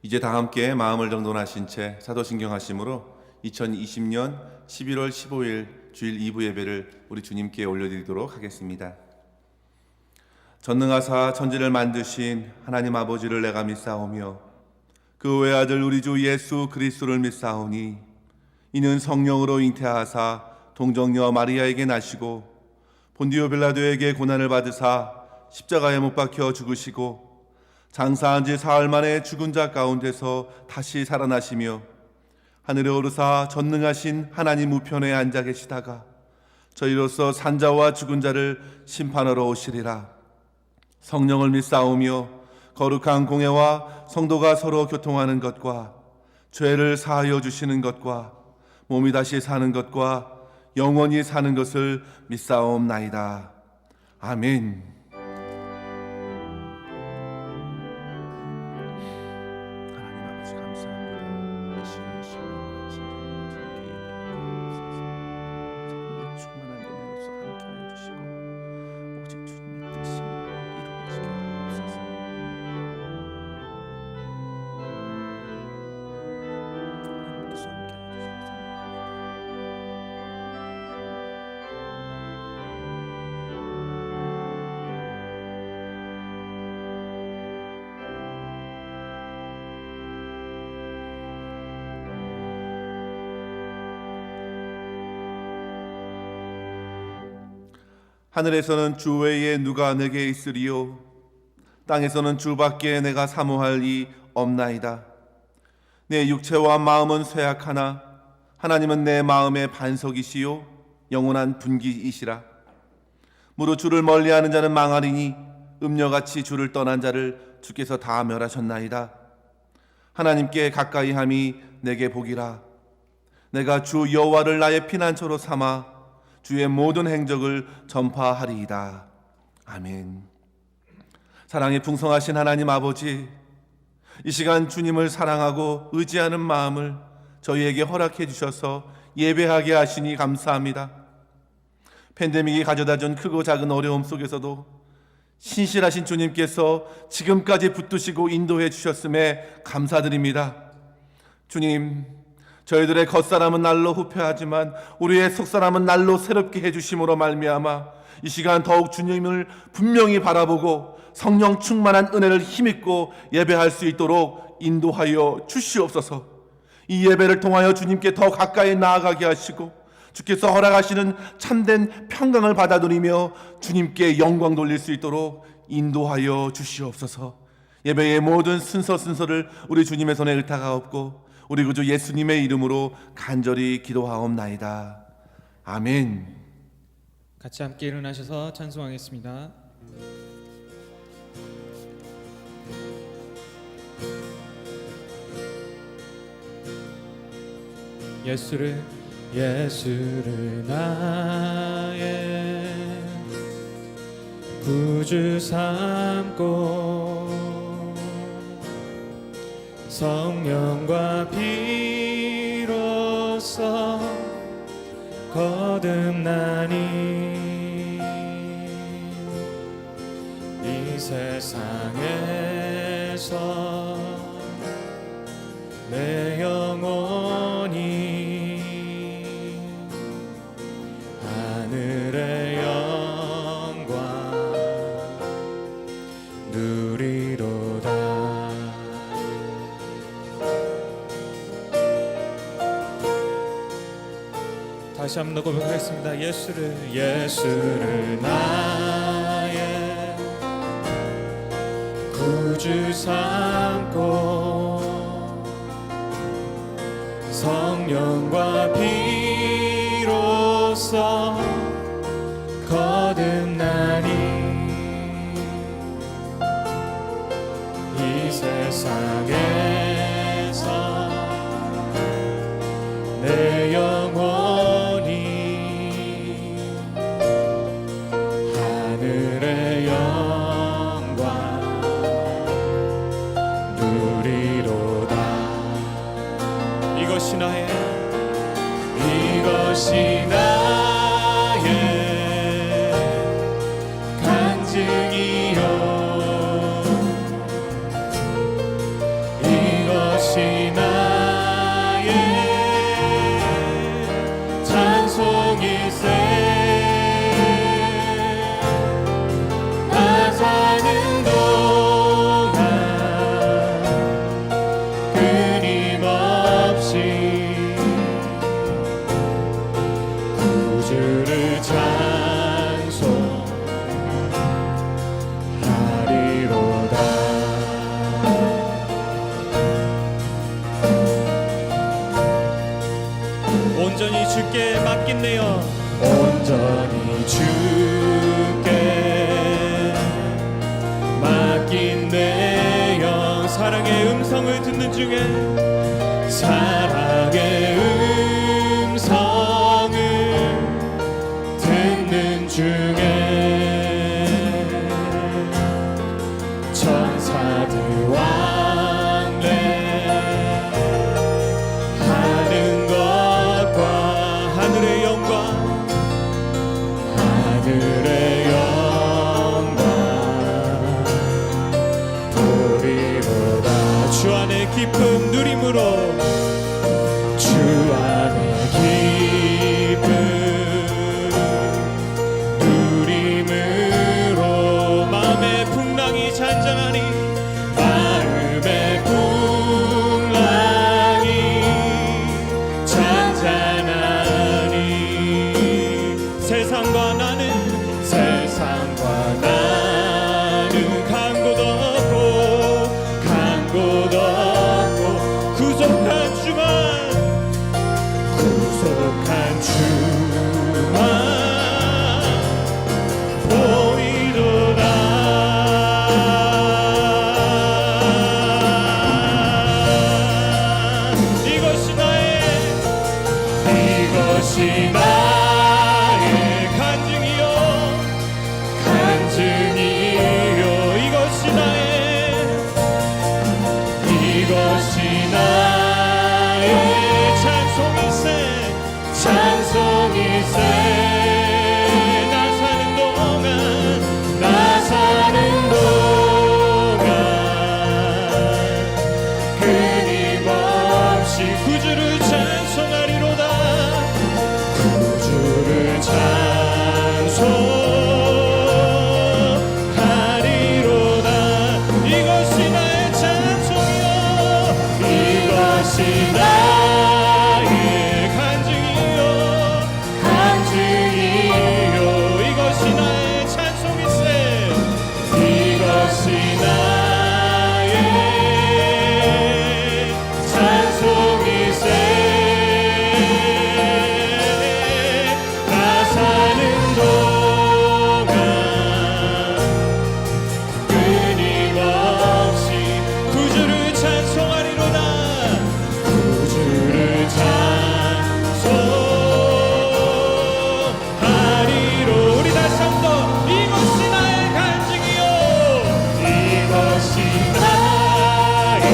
이제 다 함께 마음을 정돈하신 채 사도신경 하심으로 2020년 11월 15일 주일 2부 예배를 우리 주님께 올려드리도록 하겠습니다. 전능하사 천지를 만드신 하나님 아버지를 내가 믿사오며 그 외아들 우리 주 예수 그리스도를 믿사오니 이는 성령으로 잉태하사 동정녀 마리아에게 나시고 본디오 빌라도에게 고난을 받으사 십자가에 못 박혀 죽으시고 장사한 지 사흘 만에 죽은 자 가운데서 다시 살아나시며 하늘에 오르사 전능하신 하나님 우편에 앉아 계시다가 저희로서 산자와 죽은 자를 심판하러 오시리라. 성령을 믿사오며 거룩한 공예와 성도가 서로 교통하는 것과 죄를 사하여 주시는 것과 몸이 다시 사는 것과 영원히 사는 것을 믿사옵나이다. 아멘. 하늘에서는 주 외에 누가 내게 있으리요 땅에서는 주밖에 내가 사모할 이 없나이다. 내 육체와 마음은 쇠약하나 하나님은 내 마음의 반석이시요 영원한 분기이시라. 무릇 주를 멀리하는 자는 망하리니 음녀같이 주를 떠난 자를 주께서 다 멸하셨나이다. 하나님께 가까이함이 내게 복이라. 내가 주 여호와를 나의 피난처로 삼아 주의 모든 행적을 전파하리이다. 아멘. 사랑이 풍성하신 하나님 아버지, 이 시간 주님을 사랑하고 의지하는 마음을 저희에게 허락해 주셔서 예배하게 하시니 감사합니다. 팬데믹이 가져다준 크고 작은 어려움 속에서도 신실하신 주님께서 지금까지 붙드시고 인도해 주셨음에 감사드립니다. 주님, 저희들의 겉사람은 날로 후퇴하지만 우리의 속사람은 날로 새롭게 해주심으로 말미암아 이 시간 더욱 주님을 분명히 바라보고 성령 충만한 은혜를 힘입고 예배할 수 있도록 인도하여 주시옵소서. 이 예배를 통하여 주님께 더 가까이 나아가게 하시고 주께서 허락하시는 참된 평강을 받아 누리며 주님께 영광 돌릴 수 있도록 인도하여 주시옵소서. 예배의 모든 순서를 우리 주님의 손에 의탁하옵고 우리 구주 예수님의 이름으로 간절히 기도하옵나이다. 아멘. 같이 함께 일어나셔서 찬송하겠습니다. 예수를 나의 구주 삼고 성령과 피로써 거듭나니 이 세상에서 내 영혼이 하늘의 영광 누리로다. 다시 한번 더 고백하겠습니다. 예수를 나의 구주 삼고 성령과 피로써 거듭나니 이 세상에서 내 영혼이 하늘의 영광 누리로다. 이것이 나의 간증이요 이것이 나의 찬송일세. 나 사는 동안 끊임없이 구주를 찬송하리로다. 온전히 주께 맡긴네요. 온전히 주께 맡긴 내 영. 사랑의 음성을 듣는 중에, 사랑의 음성을 듣는 중에 천사들 왕래 하는 것과 하늘의 영광, 하늘의 영광 보리로다. 주 안에 기쁨 누림으로, 주 안에 기쁨 누림으로 마음의 풍랑이 잔잔하니, 마음의 풍랑이 잔잔하니, 세상과 나는 간 곳 없고 구속한 주만 보이도다. 이것이 나의 간증이요, 이것이 나의 찬송일세. 나 사는 동안 끊임없이 구주를 찬송하리로다. 구주를 찬송하리로다. 이것이 나의 찬송이요, 이것이 나의 간증이요, 이것이 나의 찬송일세. 이것이 나의 찬송일세. 나 사는 동안 끊임없이 구주를 찬송하리로다. 구주를 찬송하리로. 우리 다시 한번, 이것이 나의 간증이요, 이것이 나의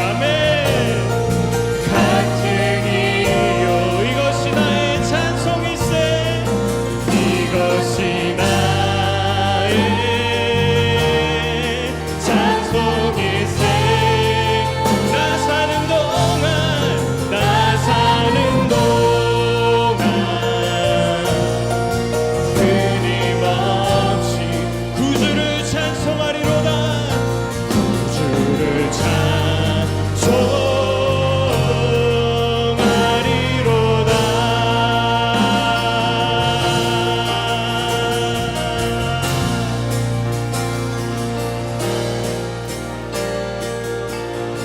아멘 간증이요, 이것이 나의 찬송일세. 이것이 나의 찬송일세. 나 사는 동안 끊임없이 구주를 찬송하리로다. 구주를 찬송하리로다.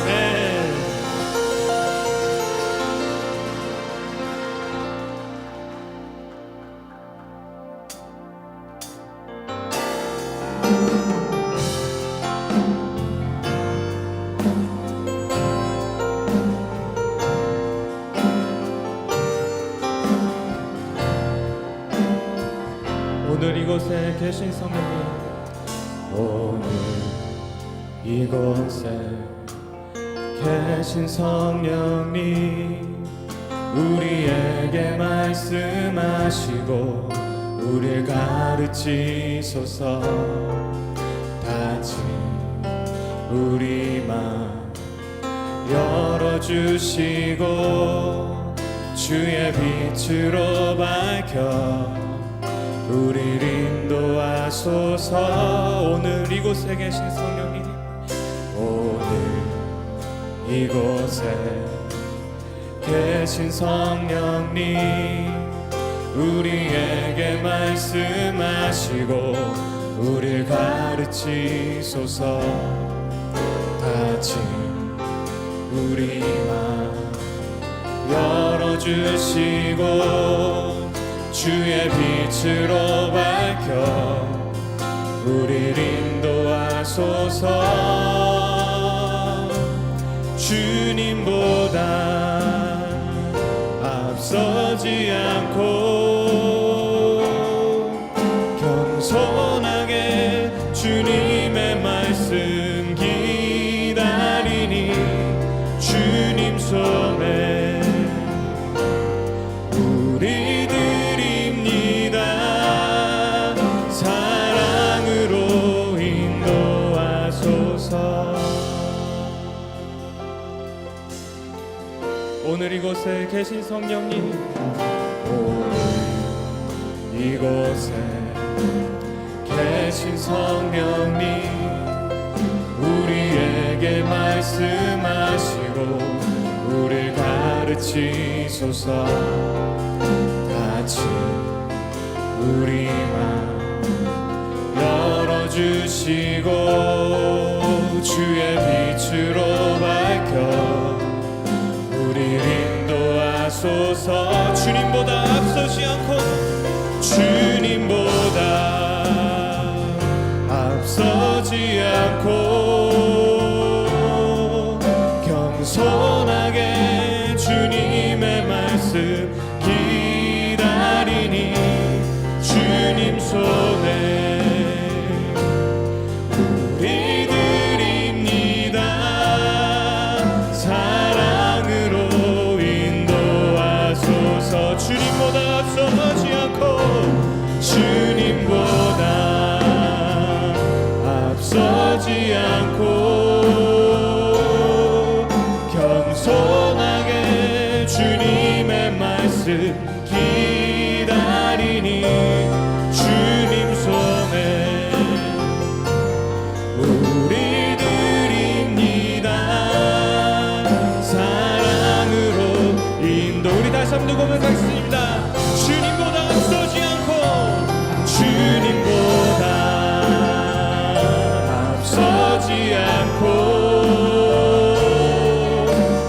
네. 오늘 이곳에 계신 성령님, 오늘 이곳에 계신 성령님, 우리에게 말씀하시고 우리를 가르치소서. 다친 우리 맘 열어주시고 주의 빛으로 밝혀 우리를 인도하소서. 오늘 이곳에 계신 성령님, 오늘 이곳에 계신 성령님, 우리에게 말씀하시고 우리를 가르치소서. 닫힌 우리 맘 열어주시고 주의 빛으로 밝혀 우리를 인도하소서. 주님보다 앞서지 않고 겸손하게 주님의 말씀 기다리니 주님 손에 우리 드립니다. 사랑으로 인도하소서. 오늘 이곳에 계신 성령님, 오늘 이곳에 계신 성령님, 우리에게 말씀하시고 우리를 가르치소서. 닫힌 우리 맘 열어주시고 주의 빛으로 밝혀 우리를 인도하소서. 주님보다 앞서지 않고 주님보다 앞서지 않고 겸손하게 주님의 말씀 기다리니 주님 손에 우리 드립니다. 사랑으로 인도하소서. 주님보다 앞서지 않고 주님보다 앞서지 않고 겸손하게 주님의 말씀 기다리니 주님 손에 우리 드립니다. 사랑으로 인도. 우리 다시 한번 고백하겠습니다. 주님보다 앞서지 않고 주님보다 앞서지 않고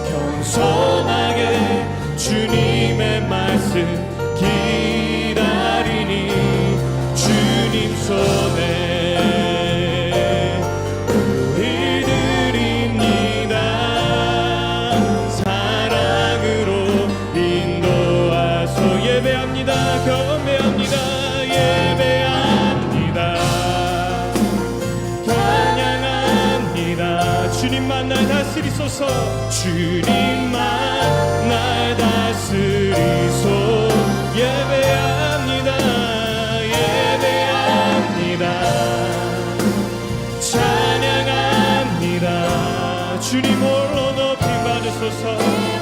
겸손하게 주님의 말씀 기다리니 주님 손에 우리 드립니다. 사랑으로 인도하소. 예배합니다. 경배합니다. 예배합니다. 찬양합니다. 주님만 날 다스리소서. 주님만 날 다스리소. 예배합니다. 예배합니다. 찬양합니다. 주님 홀로 높임 받으소서.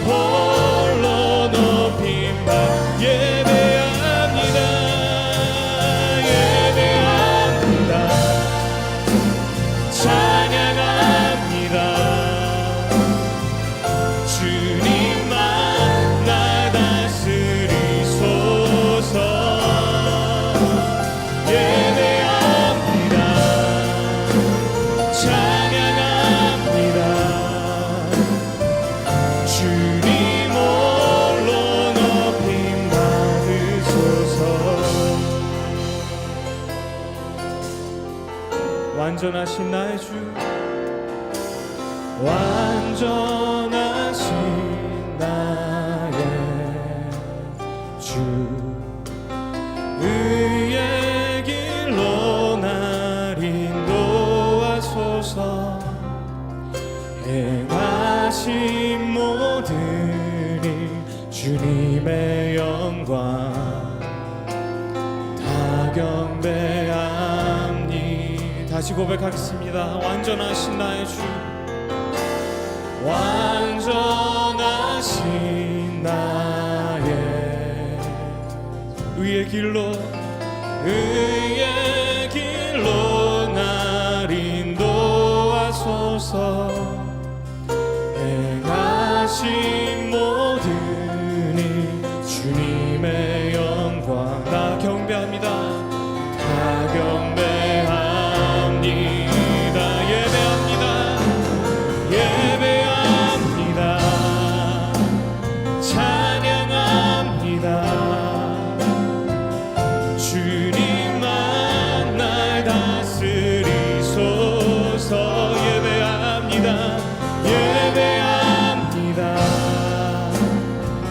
홀로 높임 받. 예배합니다. 예배합니다. 찬양합니다. 주님만 날 다스리소서. 예배합니다. 찬양합니다. 주님 홀로 높임 받으소서. 완전하신 나의 주, 완전하신 나의 주, 의의 길로 날 인도하소서. 행하신 모든 일 주님의 영광 다 경배합니다. 다시 고백하겠습니다. 완전하신 나의 주, 완전하신 행하신 나의 의의 길로 날 인도하소서. 행하신 모든 일 주님의 영광 다 경배합니다. 다 경배합니다. 예배합니다. 찬양합니다. 주님만 날 다스리소서. 예배합니다.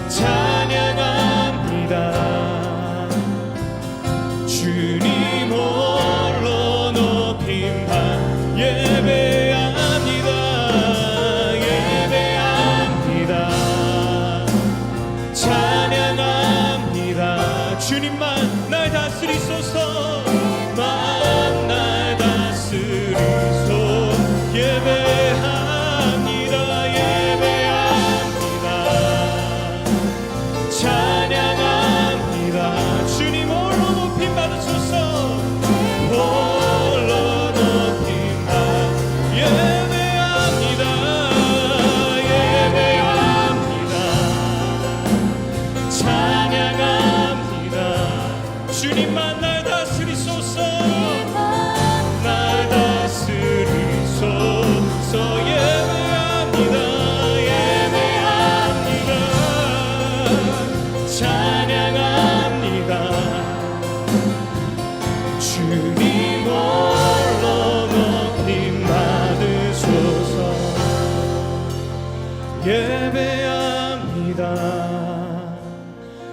찬양합니다. 주님 홀로 높임받. 예배합니다. 찬양합니다. 주님만 날 다스리소서. 만 날 다스리소. 예배합니다. 찬양합니다. 주님 홀로 높임 받으소서. 홀로 높임 받. 예배합니다. 찬양합니다. 주님만 날 다스리소서. 날 다스리소서. 예배합니다. 찬양합니다. 주님 홀로 높임 받으소서. 예배합니다.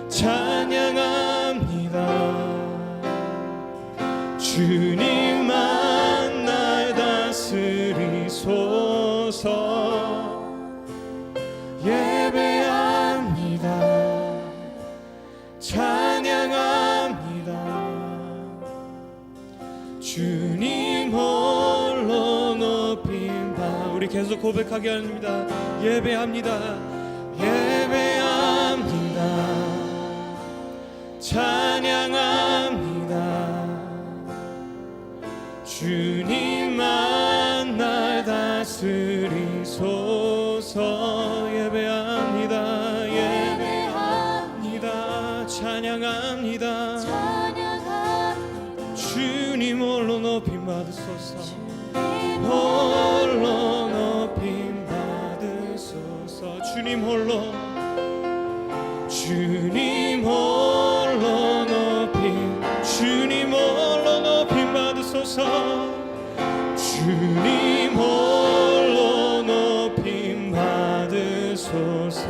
찬양합니다. 주님만 날 다스리소서. 예배합니다. 찬양합니다. 주님 홀로 높임 받. 우리 계속 고백하게 합니다. 예배합니다. 찬양합니다. 주님만 날 다스리소서. 예배합니다. 찬양합니다. 주님 홀로 높임 받으소서. 홀로 높임 받으소서. 주님 홀로 높임 받으소서. 주님 홀로 높임 받으소서.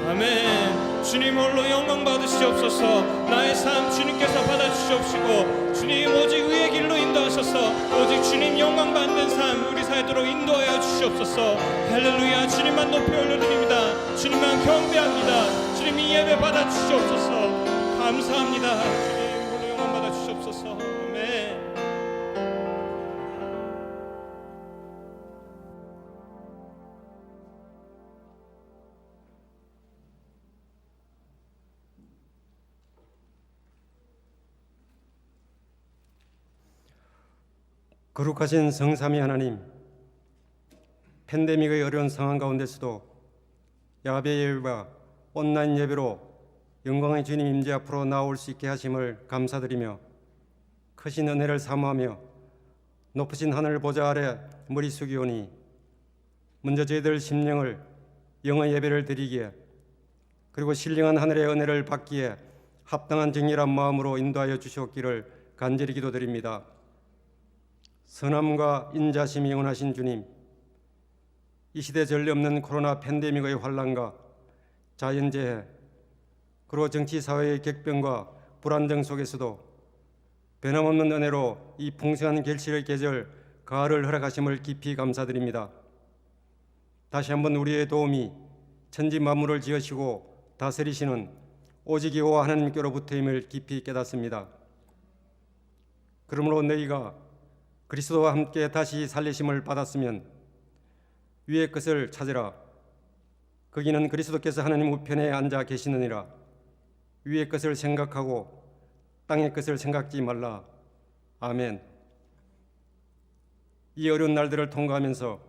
아멘. 주님 홀로 영광 받으시옵소서. 나의 삶 주님께서 받아주시옵시고 주님 오직 의의 길로 인도하셔서 오직 주님 영광 받는 삶 우리 살도록 인도하여 주시옵소서. 할렐루야. 주님만 높이 올려드립니다. 주님만 경배합니다. 주님 이 예배 받아주시옵소서. 감사합니다. 주님 홀로 영광 받아주시옵소서. 아멘. 거룩하신 성삼위 하나님, 팬데믹의 어려운 상황 가운데서도 야외 예배와 온라인 예배로 영광의 주님 임재 앞으로 나올 수 있게 하심을 감사드리며 크신 은혜를 사모하며 높으신 하늘 보좌 아래 머리 숙이오니 먼저 저희들 심령을 영의 예배를 드리기에 그리고 신령한 하늘의 은혜를 받기에 합당한 정결한 마음으로 인도하여 주시옵기를 간절히 기도드립니다. 선함과 인자심이 영원하신 주님, 이 시대 전례 없는 코로나 팬데믹의 환란과 자연재해 그리고 정치사회의 격변과 불안정 속에서도 변함없는 은혜로 이 풍성한 결실의 계절 가을을 허락하심을 깊이 감사드립니다. 다시 한번 우리의 도움이 천지 만물을 지으시고 다스리시는 오직 여호와 하나님께로부터임을 깊이 깨닫습니다. 그러므로 너희가 그리스도와 함께 다시 살리심을 받았으면 위의 것을 찾으라. 거기는 그리스도께서 하나님 우편에 앉아 계시느니라. 위의 것을 생각하고 땅의 것을 생각지 말라. 아멘. 이 어려운 날들을 통과하면서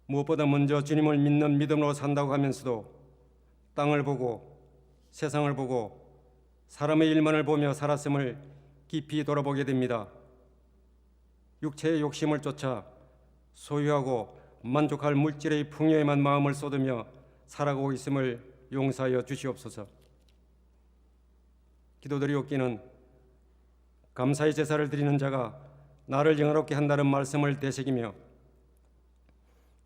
무엇보다 먼저 주님을 믿는 믿음으로 산다고 하면서도 땅을 보고 세상을 보고 사람의 일만을 보며 살았음을 깊이 돌아보게 됩니다. 육체의 욕심을 쫓아 소유하고 만족할 물질의 풍요에만 마음을 쏟으며 살아가고 있음을 용서하여 주시옵소서. 기도드리옵기는 감사의 제사를 드리는 자가 나를 영화롭게 한다는 말씀을 되새기며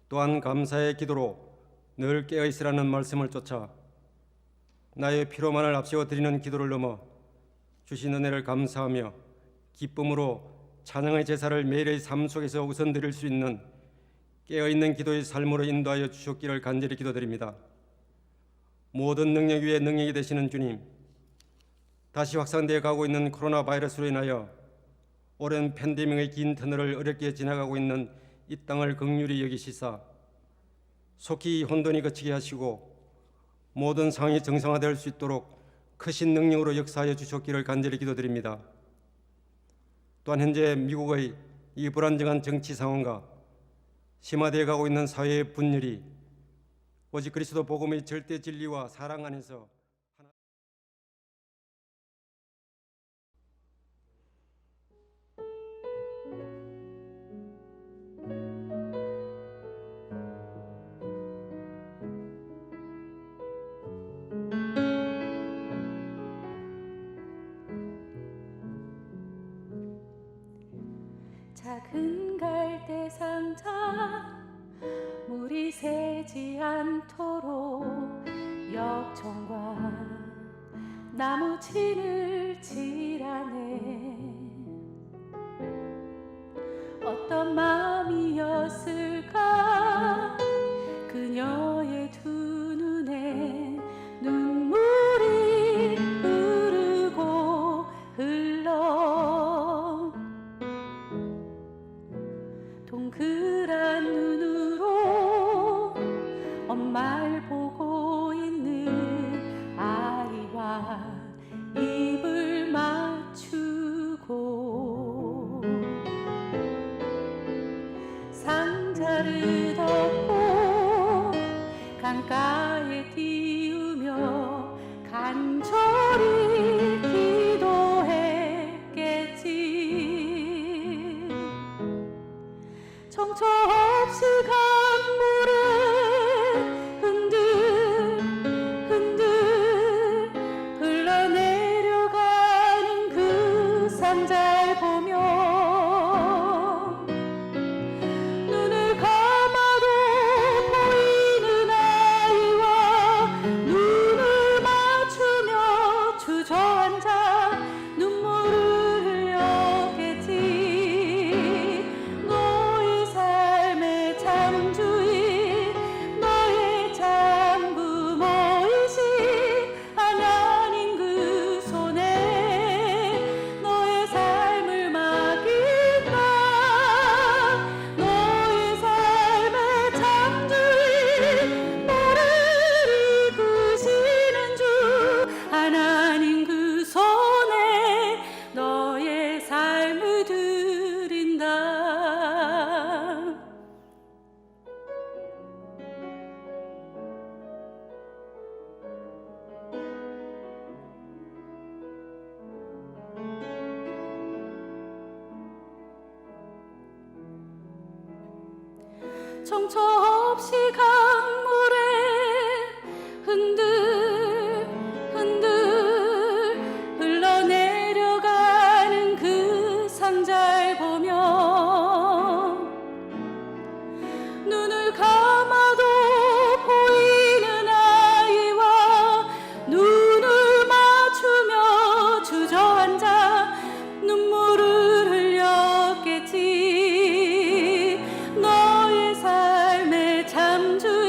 또한 감사의 기도로 늘 깨어 있으라는 말씀을 쫓아 나의 피로만을 앞세워 드리는 기도를 넘어 주신 은혜를 감사하며 기쁨으로 찬양의 제사를 매일의 삶 속에서 우선 드릴 수 있는 깨어있는 기도의 삶으로 인도하여 주셨기를 간절히 기도드립니다. 모든 능력 위에 능력이 되시는 주님, 다시 확산되어 가고 있는 코로나 바이러스로 인하여 오랜 팬데믹의 긴 터널을 어렵게 지나가고 있는 이 땅을 긍휼히 여기시사 속히 혼돈이 그치게 하시고 모든 상황이 정상화될 수 있도록 크신 능력으로 역사하여 주셨기를 간절히 기도드립니다. 또한 현재 미국의 이 불안정한 정치 상황과 심화되어 가고 있는 사회의 분열이 오직 그리스도 복음의 절대 진리와 사랑 안에서 작은 갈대 상자 물이 새지 않도록 역청과 나무 진을 칠하네. 어떤 마음이었을까 그녀의 두 눈에 눈물이 흐르고 흘러 동그란 눈으로 엄마를 보고 있는 아이와 입을 맞추고 상자를 덮고 강가에 띄우며 간절히 기도했겠지. 정처 없이 강물에 흔들흔들 흘러내려가는 그 상자를 보며 눈을 감아도 보이는 아이와 눈을 맞추며 주저앉아 눈물을 흘렸겠지. 너의 삶의 참주인 너의 참부모이신 하나님 그 손에 너의 삶을 맡긴다. 너의 삶의 참주인 너를 이끄시는 주 하나님 그 손에 너의 삶을 드린다. 정처 없이 강물에 흔들흔들 흘러내려가는 그 상자를 보며 눈을 감아도 보이는 아이와 눈을 맞추며 주저앉아 눈물을 흘렸겠지. 너의 삶의 참주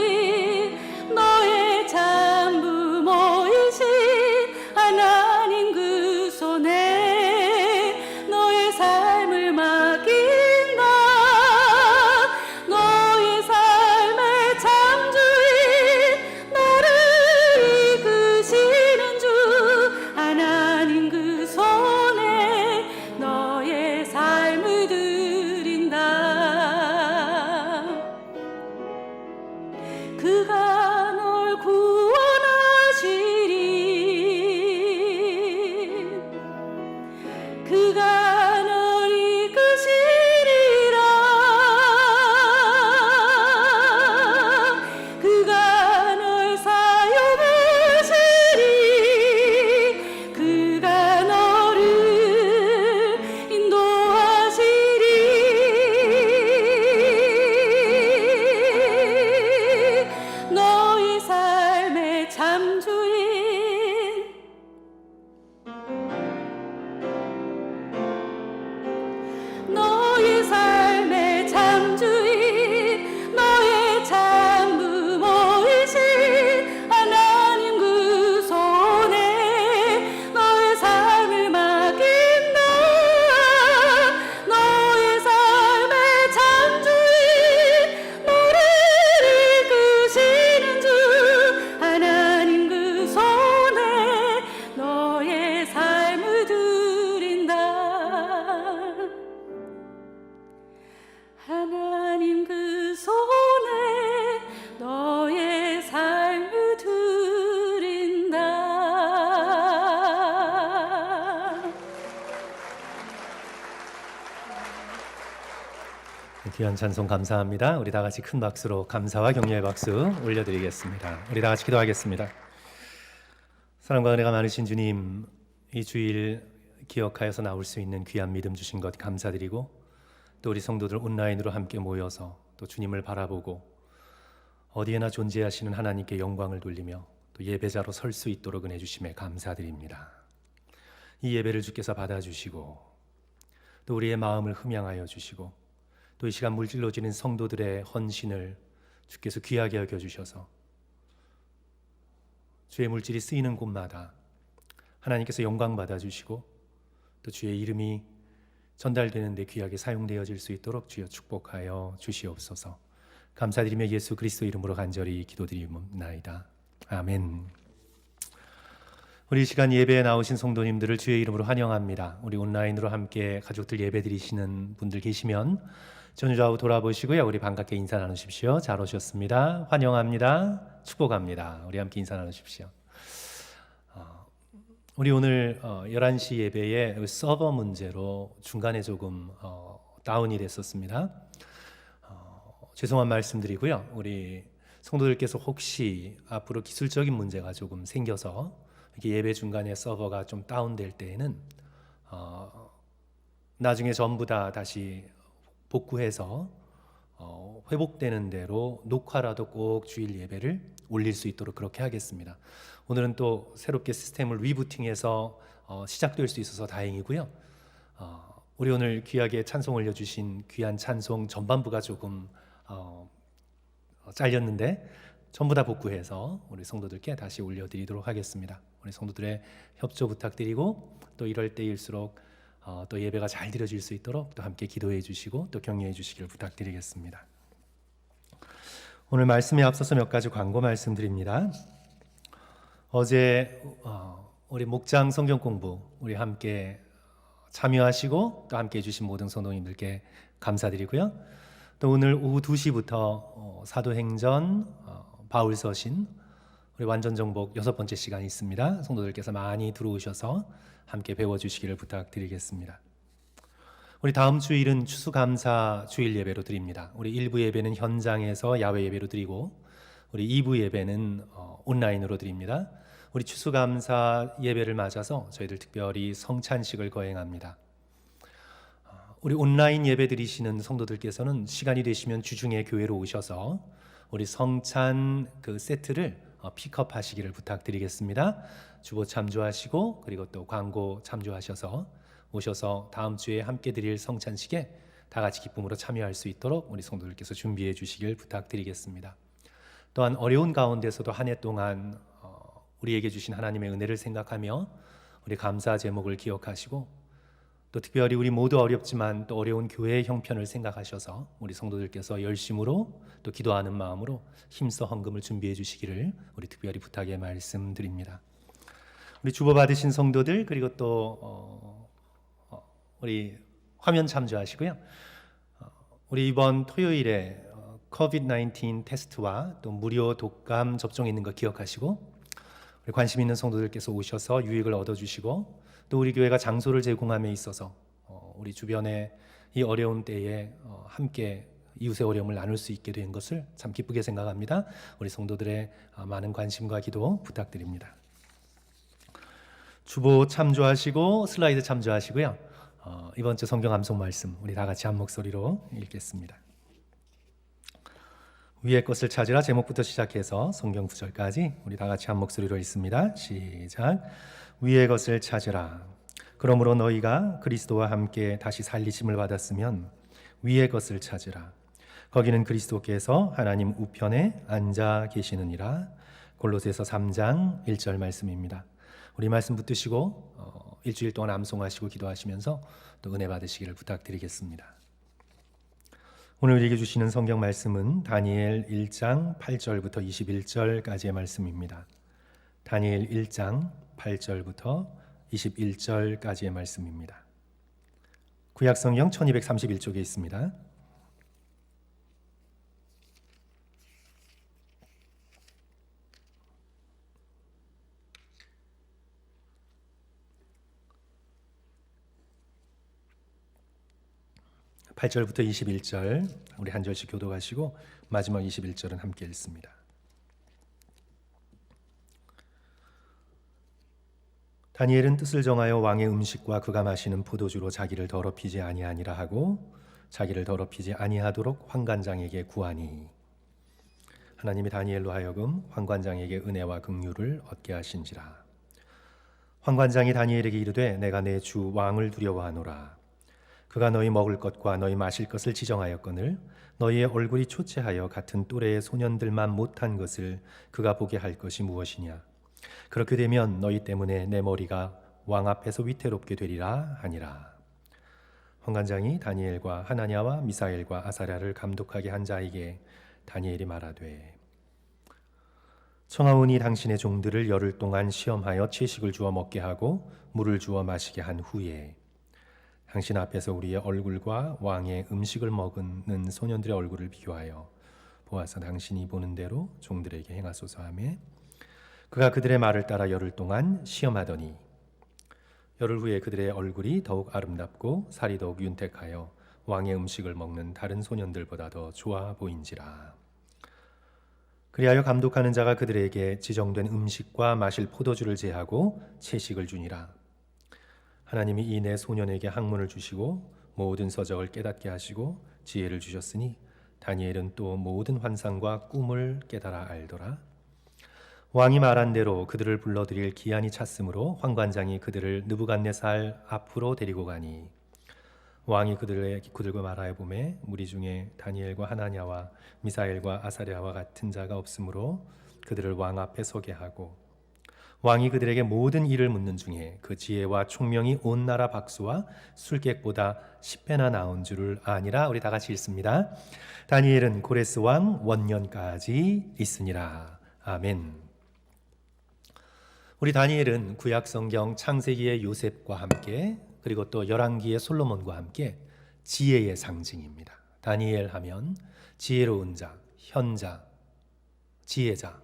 귀한 찬송 감사합니다. 우리 다 같이 큰 박수로 감사와 격려의 박수 올려드리겠습니다. 우리 다 같이 기도하겠습니다. 사랑과 은혜가 많으신 주님, 이 주일 기억하여서 나올 수 있는 귀한 믿음 주신 것 감사드리고, 또 우리 성도들 온라인으로 함께 모여서 또 주님을 바라보고 어디에나 존재하시는 하나님께 영광을 돌리며 또 예배자로 설 수 있도록 은혜 주심에 감사드립니다. 이 예배를 주께서 받아주시고 또 우리의 마음을 흠양하여 주시고 또 이 시간 물질로 지닌 성도들의 헌신을 주께서 귀하게 여겨주셔서 주의 물질이 쓰이는 곳마다 하나님께서 영광 받아주시고 또 주의 이름이 전달되는 데 귀하게 사용되어질 수 있도록 주여 축복하여 주시옵소서. 감사드리며 예수 그리스도 이름으로 간절히 기도드리옵나이다. 아멘. 우리 이 시간 예배에 나오신 성도님들을 주의 이름으로 환영합니다. 우리 온라인으로 함께 가족들 예배 드리시는 분들 계시면 전좌우 돌아보시고요. 우리 반갑게 인사 나누십시오. 잘 오셨습니다. 환영합니다. 축복합니다. 우리 함께 인사 나누십시오. 우리 오늘 11시 예배에 서버 문제로 중간에 조금 다운이 됐었습니다. 죄송한 말씀드리고요. 우리 성도들께서 혹시 앞으로 기술적인 문제가 조금 생겨서 이렇게 예배 중간에 서버가 좀 다운될 때에는 나중에 전부 다 다시 복구해서 회복되는 대로 녹화라도 꼭 주일 예배를 올릴 수 있도록 그렇게 하겠습니다. 오늘은 또 새롭게 시스템을 리부팅해서 시작될 수 있어서 다행이고요. 우리 오늘 귀하게 찬송 올려주신 귀한 찬송 전반부가 조금 잘렸는데 전부 다 복구해서 우리 성도들께 다시 올려드리도록 하겠습니다. 우리 성도들의 협조 부탁드리고 또 이럴 때일수록 또 예배가 잘 드려질 수 있도록 또 함께 기도해 주시고 또 격려해 주시기를 부탁드리겠습니다. 오늘 말씀에 앞서서 몇 가지 광고 말씀드립니다. 어제 우리 목장 성경 공부 우리 함께 참여하시고 또 함께 해주신 모든 성도님들께 감사드리고요. 또 오늘 오후 2시부터 사도행전 바울서신 우리 완전정복 6번째 시간이 있습니다. 성도들께서 많이 들어오셔서 함께 배워주시기를 부탁드리겠습니다. 우리 다음 주일은 추수감사 주일 예배로 드립니다. 우리 1부 예배는 현장에서 야외 예배로 드리고 우리 2부 예배는 온라인으로 드립니다. 우리 추수감사 예배를 맞아서 저희들 특별히 성찬식을 거행합니다. 우리 온라인 예배 드리시는 성도들께서는 시간이 되시면 주중에 교회로 오셔서 우리 성찬 그 세트를 픽업하시기를 부탁드리겠습니다. 주보 참조하시고 그리고 또 광고 참조하셔서 오셔서 다음 주에 함께 드릴 성찬식에 다 같이 기쁨으로 참여할 수 있도록 우리 성도들께서 준비해 주시길 부탁드리겠습니다. 또한 어려운 가운데서도 한 해 동안 우리에게 주신 하나님의 은혜를 생각하며 우리 감사 제목을 기억하시고 또 특별히 우리 모두 어렵지만 또 어려운 교회의 형편을 생각하셔서 우리 성도들께서 열심으로 또 기도하는 마음으로 힘써 헌금을 준비해 주시기를 우리 특별히 부탁의 말씀드립니다. 우리 주보 받으신 성도들 그리고 또 우리 화면 참조하시고요. 우리 이번 토요일에 COVID-19 테스트와 또 무료 독감 접종 있는 거 기억하시고 우리 관심 있는 성도들께서 오셔서 유익을 얻어주시고 또 우리 교회가 장소를 제공함에 있어서 우리 주변에 이 어려운 때에 함께 이웃의 어려움을 나눌 수 있게 된 것을 참 기쁘게 생각합니다. 우리 성도들의 많은 관심과 기도 부탁드립니다. 주보 참조하시고 슬라이드 참조하시고요. 이번 주 성경 암송 말씀 우리 다 같이 한 목소리로 읽겠습니다. 위의 것을 찾으라 제목부터 시작해서 성경 구절까지 우리 다 같이 한 목소리로 읽습니다. 시작. 위의 것을 찾으라. 그러므로 너희가 그리스도와 함께 다시 살리심을 받았으면 위의 것을 찾으라. 거기는 그리스도께서 하나님 우편에 앉아 계시느니라. 골로새서 3장 1절 말씀입니다. 우리 말씀 붙드시고 일주일 동안 암송하시고 기도하시면서 또 은혜 받으시기를 부탁드리겠습니다. 오늘 우리에게 주시는 성경 말씀은 다니엘 1장 8절부터 21절까지의 말씀입니다. 다니엘 1장 8절부터 21절까지의 말씀입니다. 구약성경 1231쪽에 있습니다. 8절부터 21절 우리 한 절씩 교독하시고 마지막 21절은 함께 읽습니다. 다니엘은 뜻을 정하여 왕의 음식과 그가 마시는 포도주로 자기를 더럽히지 아니하니라 하고 자기를 더럽히지 아니하도록 환관장에게 구하니 하나님이 다니엘로 하여금 환관장에게 은혜와 긍휼을 얻게 하신지라. 환관장이 다니엘에게 이르되 내가 내 주 왕을 두려워하노라. 그가 너희 먹을 것과 너희 마실 것을 지정하였거늘 너희의 얼굴이 초췌하여 같은 또래의 소년들만 못한 것을 그가 보게 할 것이 무엇이냐. 그렇게 되면 너희 때문에 내 머리가 왕 앞에서 위태롭게 되리라 하니라. 환관장이 다니엘과 하나냐와 미사엘과 아사랴를 감독하게 한 자에게 다니엘이 말하되 청하오니 당신의 종들을 열흘 동안 시험하여 채식을 주어 먹게 하고 물을 주어 마시게 한 후에 당신 앞에서 우리의 얼굴과 왕의 음식을 먹는 소년들의 얼굴을 비교하여 보아서 당신이 보는 대로 종들에게 행하소서 하며 그가 그들의 말을 따라 열흘 동안 시험하더니 열흘 후에 그들의 얼굴이 더욱 아름답고 살이 더욱 윤택하여 왕의 음식을 먹는 다른 소년들보다 더 좋아 보인지라. 그리하여 감독하는 자가 그들에게 지정된 음식과 마실 포도주를 제하고 채식을 주니라. 하나님이 이 네 소년에게 학문을 주시고 모든 서적을 깨닫게 하시고 지혜를 주셨으니 다니엘은 또 모든 환상과 꿈을 깨달아 알더라. 왕이 말한 대로 그들을 불러들일 기한이 찼으므로 환관장이 그들을 느부갓네살 앞으로 데리고 가니 왕이 그들과 말하여 보매 무리 중에 다니엘과 하나냐와 미사엘과 아사랴와 같은 자가 없으므로 그들을 왕 앞에 서게 하고 왕이 그들에게 모든 일을 묻는 중에 그 지혜와 총명이 온 나라 박수와 술객보다 10배나 나온 줄을 아니라. 우리 다 같이 읽습니다. 다니엘은 고레스 왕 원년까지 있으니라. 아멘. 우리 다니엘은 구약 성경 창세기의 요셉과 함께 그리고 또 열왕기의 솔로몬과 함께 지혜의 상징입니다. 다니엘 하면 지혜로운 자, 현자, 지혜자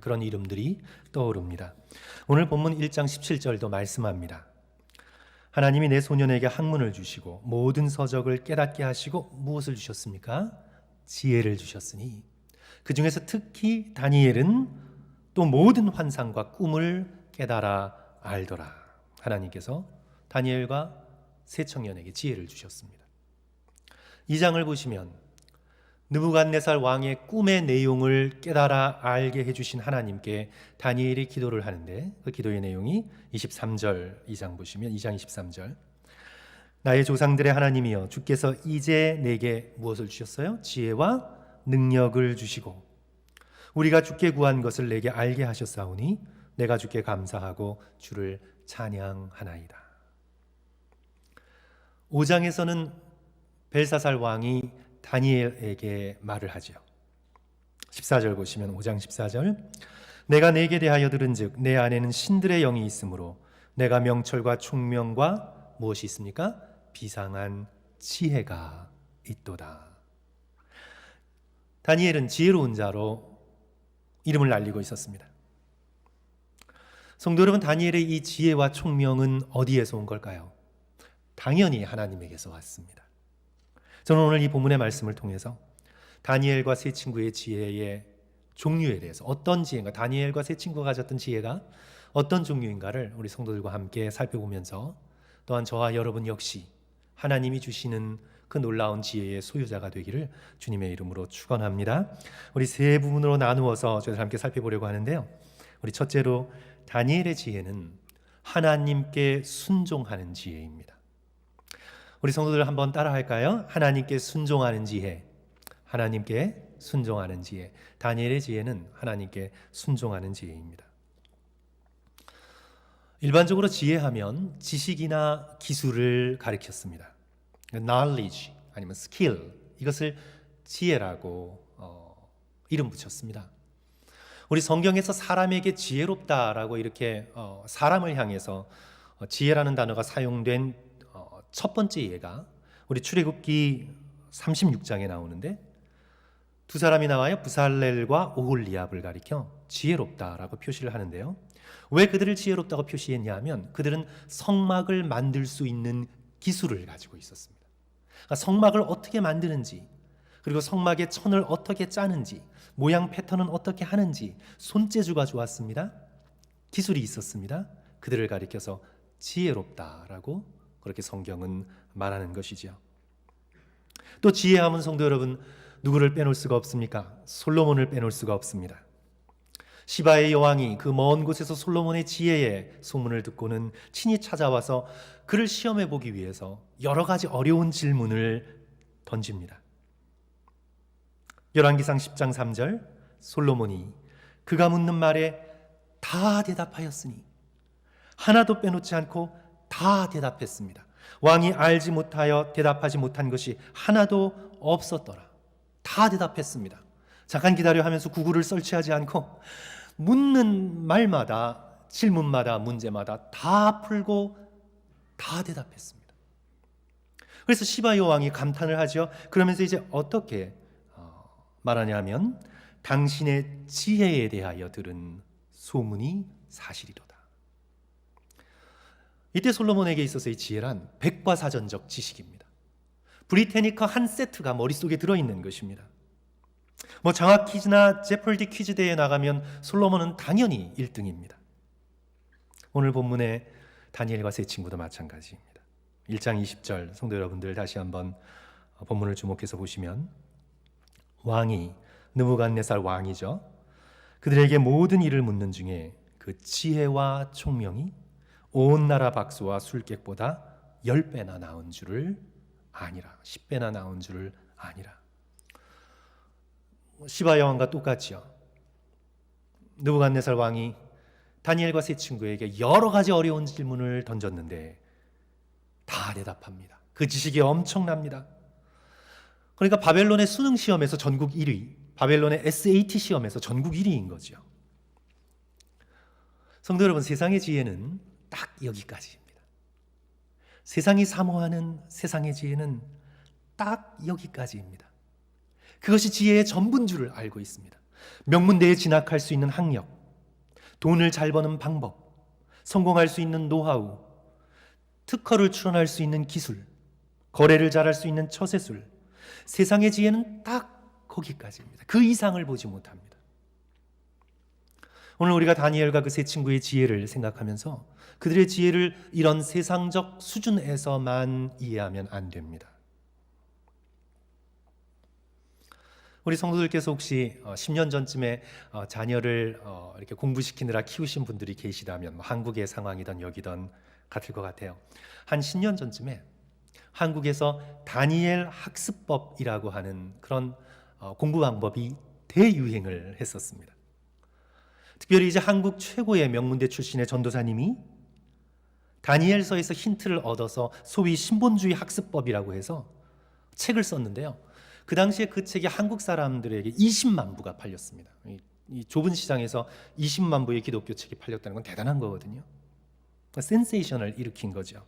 그런 이름들이 떠오릅니다. 오늘 본문 1장 17절도 말씀합니다. 하나님이 내 소년에게 학문을 주시고 모든 서적을 깨닫게 하시고 무엇을 주셨습니까? 지혜를 주셨으니 그 중에서 특히 다니엘은 또 모든 환상과 꿈을 깨달아 알더라. 하나님께서 다니엘과 세 청년에게 지혜를 주셨습니다. 이 장을 보시면 느부갓네살 왕의 꿈의 내용을 깨달아 알게 해주신 하나님께 다니엘이 기도를 하는데 그 기도의 내용이 23절 2장 보시면 2장 23절 나의 조상들의 하나님이여 주께서 이제 내게 무엇을 주셨어요? 지혜와 능력을 주시고 우리가 주께 구한 것을 내게 알게 하셨사오니 내가 주께 감사하고 주를 찬양하나이다. 5장에서는 벨사살 왕이 다니엘에게 말을 하죠. 14절 보시면 5장 14절 내가 내게 대하여 들은즉 내 안에는 신들의 영이 있으므로 내가 명철과 총명과 무엇이 있습니까? 비상한 지혜가 있도다. 다니엘은 지혜로운 자로 이름을 날리고 있었습니다. 성도 여러분, 다니엘의 이 지혜와 총명은 어디에서 온 걸까요? 당연히 하나님에게서 왔습니다. 저는 오늘 이 본문의 말씀을 통해서 다니엘과 세 친구의 지혜의 종류에 대해서 어떤 지혜인가, 다니엘과 세 친구가 가졌던 지혜가 어떤 종류인가를 우리 성도들과 함께 살펴보면서 또한 저와 여러분 역시 하나님이 주시는 그 놀라운 지혜의 소유자가 되기를 주님의 이름으로 축원합니다. 우리 세 부분으로 나누어서 저희들 함께 살펴보려고 하는데요. 우리 첫째로 다니엘의 지혜는 하나님께 순종하는 지혜입니다. 우리 성도들 한번 따라 할까요? 하나님께 순종하는 지혜. 하나님께 순종하는 지혜. 다니엘의 지혜는 하나님께 순종하는 지혜입니다. 일반적으로 지혜하면 지식이나 기술을 가리켰습니다. knowledge 아니면 skill 이것을 지혜라고 이름 붙였습니다. 우리 성경에서 사람에게 지혜롭다라고 이렇게 사람을 향해서 지혜라는 단어가 사용된 첫 번째 예가 우리 출애굽기 36장에 나오는데 두 사람이 나와요. 부살렐과 오홀리압을 가리켜 지혜롭다라고 표시를 하는데요. 왜 그들을 지혜롭다고 표시했냐 하면 그들은 성막을 만들 수 있는 기술을 가지고 있었습니다. 그러니까 성막을 어떻게 만드는지, 그리고 성막의 천을 어떻게 짜는지, 모양 패턴은 어떻게 하는지 손재주가 좋았습니다. 기술이 있었습니다. 그들을 가리켜서 지혜롭다라고 그렇게 성경은 말하는 것이죠. 또 지혜함은 성도 여러분, 누구를 빼놓을 수가 없습니까? 솔로몬을 빼놓을 수가 없습니다. 시바의 여왕이 그 먼 곳에서 솔로몬의 지혜의 소문을 듣고는 친히 찾아와서 그를 시험해 보기 위해서 여러 가지 어려운 질문을 던집니다. 열왕기상 10장 3절, 솔로몬이 그가 묻는 말에 다 대답하였으니, 하나도 빼놓지 않고 다 대답했습니다. 왕이 알지 못하여 대답하지 못한 것이 하나도 없었더라. 다 대답했습니다. 잠깐 기다려 하면서 구글을 설치하지 않고 묻는 말마다, 질문마다, 문제마다 다 풀고 다 대답했습니다. 그래서 시바 여왕이 감탄을 하죠. 그러면서 이제 어떻게 말하냐 하면, 당신의 지혜에 대하여 들은 소문이 사실이로다. 이때 솔로몬에게 있어서의 지혜란 백과사전적 지식입니다. 브리테니커 한 세트가 머릿속에 들어있는 것입니다. 장학 퀴즈나 제펄디 퀴즈 대회에 나가면 솔로몬은 당연히 1등입니다. 오늘 본문의 다니엘과 세 친구도 마찬가지입니다. 1장 20절, 성도 여러분들 다시 한번 본문을 주목해서 보시면, 왕이, 느부갓네살 왕이죠, 그들에게 모든 일을 묻는 중에 그 지혜와 총명이 온 나라 박수와 술객보다 10배나 나온 줄을 아니라, 10배나 나온 줄을 아니라. 시바 여왕과 똑같지요. 느부갓네살 왕이 다니엘과 세 친구에게 여러 가지 어려운 질문을 던졌는데 다 대답합니다. 그 지식이 엄청납니다. 그러니까 바벨론의 수능 시험에서 전국 1위, 바벨론의 SAT 시험에서 전국 1위인 거죠. 성도 여러분, 세상의 지혜는 딱 여기까지입니다. 세상이 사모하는 세상의 지혜는 딱 여기까지입니다. 그것이 지혜의 전부인 줄을 알고 있습니다. 명문대에 진학할 수 있는 학력, 돈을 잘 버는 방법, 성공할 수 있는 노하우, 특허를 출원할 수 있는 기술, 거래를 잘할 수 있는 처세술, 세상의 지혜는 딱 거기까지입니다. 그 이상을 보지 못합니다. 오늘 우리가 다니엘과 그 세 친구의 지혜를 생각하면서 그들의 지혜를 이런 세상적 수준에서만 이해하면 안 됩니다. 우리 성도들께서 혹시 10년 전쯤에 자녀를 이렇게 공부시키느라 키우신 분들이 계시다면, 한국의 상황이든 여기든 같을 것 같아요. 한 10년 전쯤에 한국에서 다니엘 학습법이라고 하는 그런 공부 방법이 대유행을 했었습니다. 특별히 이제 한국 최고의 명문대 출신의 전도사님이 다니엘서에서 힌트를 얻어서 소위 신본주의 학습법이라고 해서 책을 썼는데요. 그 당시에 그 책이 한국 사람들에게 20만 부가 팔렸습니다. 이 좁은 시장에서 20만 부의 기독교 책이 팔렸다는 건 대단한 거거든요. 센세이션을 일으킨 거죠.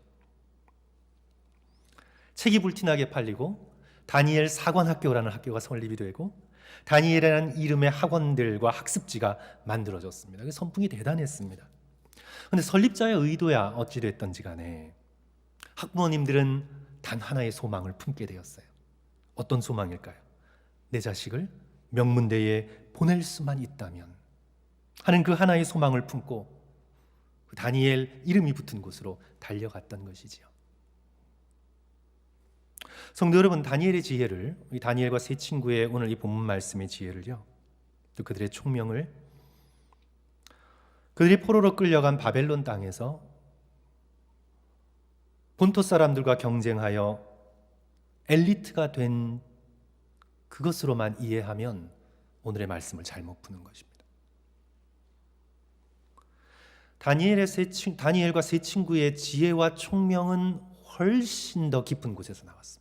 책이 불티나게 팔리고 다니엘 사관학교라는 학교가 설립이 되고 다니엘이라는 이름의 학원들과 학습지가 만들어졌습니다. 그 선풍이 대단했습니다. 그런데 설립자의 의도야 어찌됐든지 간에 학부모님들은 단 하나의 소망을 품게 되었어요. 어떤 소망일까요? 내 자식을 명문대에 보낼 수만 있다면 하는 그 하나의 소망을 품고 그 다니엘 이름이 붙은 곳으로 달려갔던 것이지요. 성도 여러분, 다니엘의 지혜를, 이 다니엘과 세 친구의 오늘 이 본문 말씀의 지혜를요, 또 그들의 총명을, 그들이 포로로 끌려간 바벨론 땅에서 본토 사람들과 경쟁하여 엘리트가 된 그것으로만 이해하면 오늘의 말씀을 잘못 푸는 것입니다. 다니엘과 세 친구의 지혜와 총명은 훨씬 더 깊은 곳에서 나왔습니다.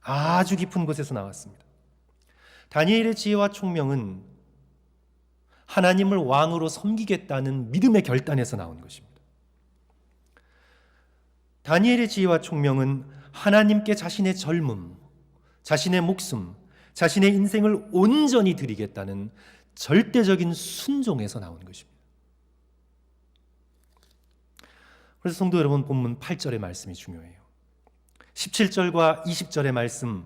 아주 깊은 곳에서 나왔습니다. 다니엘의 지혜와 총명은 하나님을 왕으로 섬기겠다는 믿음의 결단에서 나온 것입니다. 다니엘의 지혜와 총명은 하나님께 자신의 젊음, 자신의 목숨, 자신의 인생을 온전히 드리겠다는 절대적인 순종에서 나온 것입니다. 그래서 성도 여러분, 본문 8절의 말씀이 중요해요. 17절과 20절의 말씀,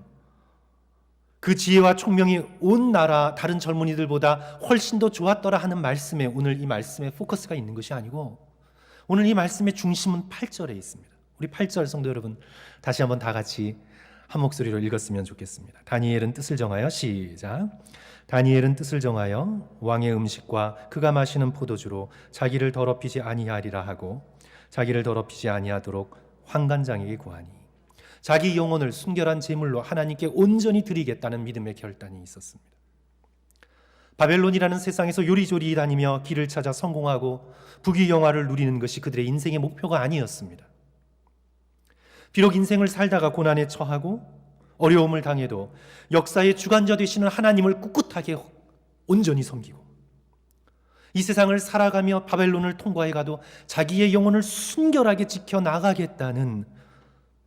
그 지혜와 총명이 온 나라 다른 젊은이들보다 훨씬 더 좋았더라 하는 말씀에 오늘 이 말씀에 포커스가 있는 것이 아니고 오늘 이 말씀의 중심은 8절에 있습니다. 우리 8절 성도 여러분 다시 한번 다 같이 한 목소리로 읽었으면 좋겠습니다. 다니엘은 뜻을 정하여 시작. 다니엘은 뜻을 정하여 왕의 음식과 그가 마시는 포도주로 자기를 더럽히지 아니하리라 하고 자기를 더럽히지 아니하도록 환관장에게 구하니 자기 영혼을 순결한 제물로 하나님께 온전히 드리겠다는 믿음의 결단이 있었습니다. 바벨론이라는 세상에서 요리조리 다니며 길을 찾아 성공하고 부귀영화를 누리는 것이 그들의 인생의 목표가 아니었습니다. 비록 인생을 살다가 고난에 처하고 어려움을 당해도 역사의 주관자 되시는 하나님을 꿋꿋하게 온전히 섬기고 이 세상을 살아가며 바벨론을 통과해 가도 자기의 영혼을 순결하게 지켜나가겠다는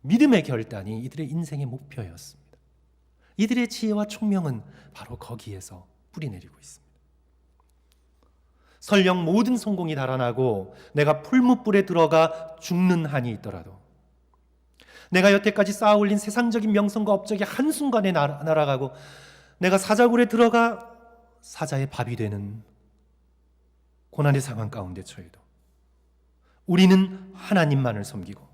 믿음의 결단이 이들의 인생의 목표였습니다. 이들의 지혜와 총명은 바로 거기에서 뿌리내리고 있습니다. 설령 모든 성공이 달아나고 내가 풀무불에 들어가 죽는 한이 있더라도 내가 여태까지 쌓아올린 세상적인 명성과 업적이 한순간에 날아가고 내가 사자굴에 들어가 사자의 밥이 되는 고난의 상황 가운데 처해도 우리는 하나님만을 섬기고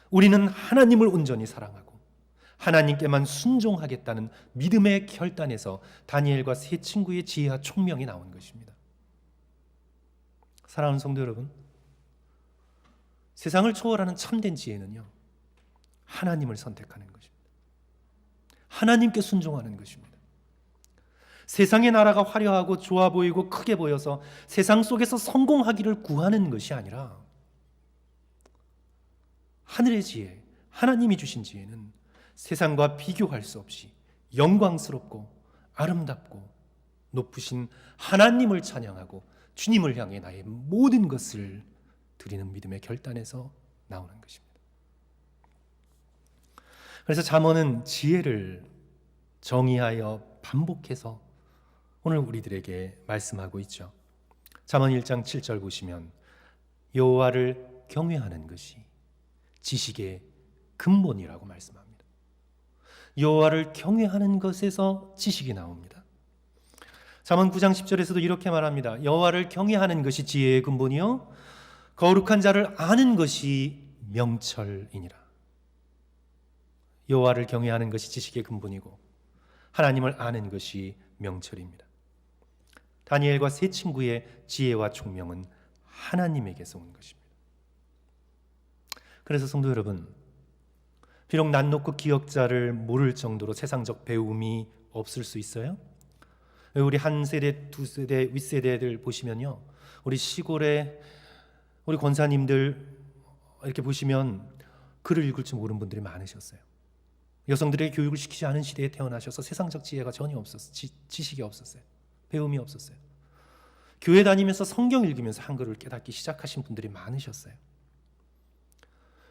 우리는 하나님을 온전히 사랑하고 하나님께만 순종하겠다는 믿음의 결단에서 다니엘과 세 친구의 지혜와 총명이 나온 것입니다. 사랑하는 성도 여러분, 세상을 초월하는 참된 지혜는요, 하나님을 선택하는 것입니다. 하나님께 순종하는 것입니다. 세상의 나라가 화려하고 좋아 보이고 크게 보여서 세상 속에서 성공하기를 구하는 것이 아니라 하늘의 지혜, 하나님이 주신 지혜는 세상과 비교할 수 없이 영광스럽고 아름답고 높으신 하나님을 찬양하고 주님을 향해 나의 모든 것을 드리는 믿음의 결단에서 나오는 것입니다. 그래서 잠언은 지혜를 정의하여 반복해서 오늘 우리들에게 말씀하고 있죠. 잠언 1장 7절 보시면 여호와를 경외하는 것이 지식의 근본이라고 말씀합니다. 여호와를 경외하는 것에서 지식이 나옵니다. 잠언 9장 10절에서도 이렇게 말합니다. 여호와를 경외하는 것이 지혜의 근본이요 거룩한 자를 아는 것이 명철이니라. 여호와를 경외하는 것이 지식의 근본이고 하나님을 아는 것이 명철입니다. 다니엘과 세 친구의 지혜와 총명은 하나님에게서 온 것입니다. 그래서 성도 여러분, 비록 난 놓고 기억자를 모를 정도로 세상적 배움이 없을 수 있어요. 우리 한 세대, 두 세대, 윗세대들 보시면요, 우리 시골에 우리 권사님들 이렇게 보시면 글을 읽을 줄 모르는 분들이 많으셨어요. 여성들에게 교육을 시키지 않은 시대에 태어나셔서 세상적 지혜가 전혀 없었어요. 지식이 없었어요. 배움이 없었어요. 교회 다니면서 성경 읽으면서 한글을 깨닫기 시작하신 분들이 많으셨어요.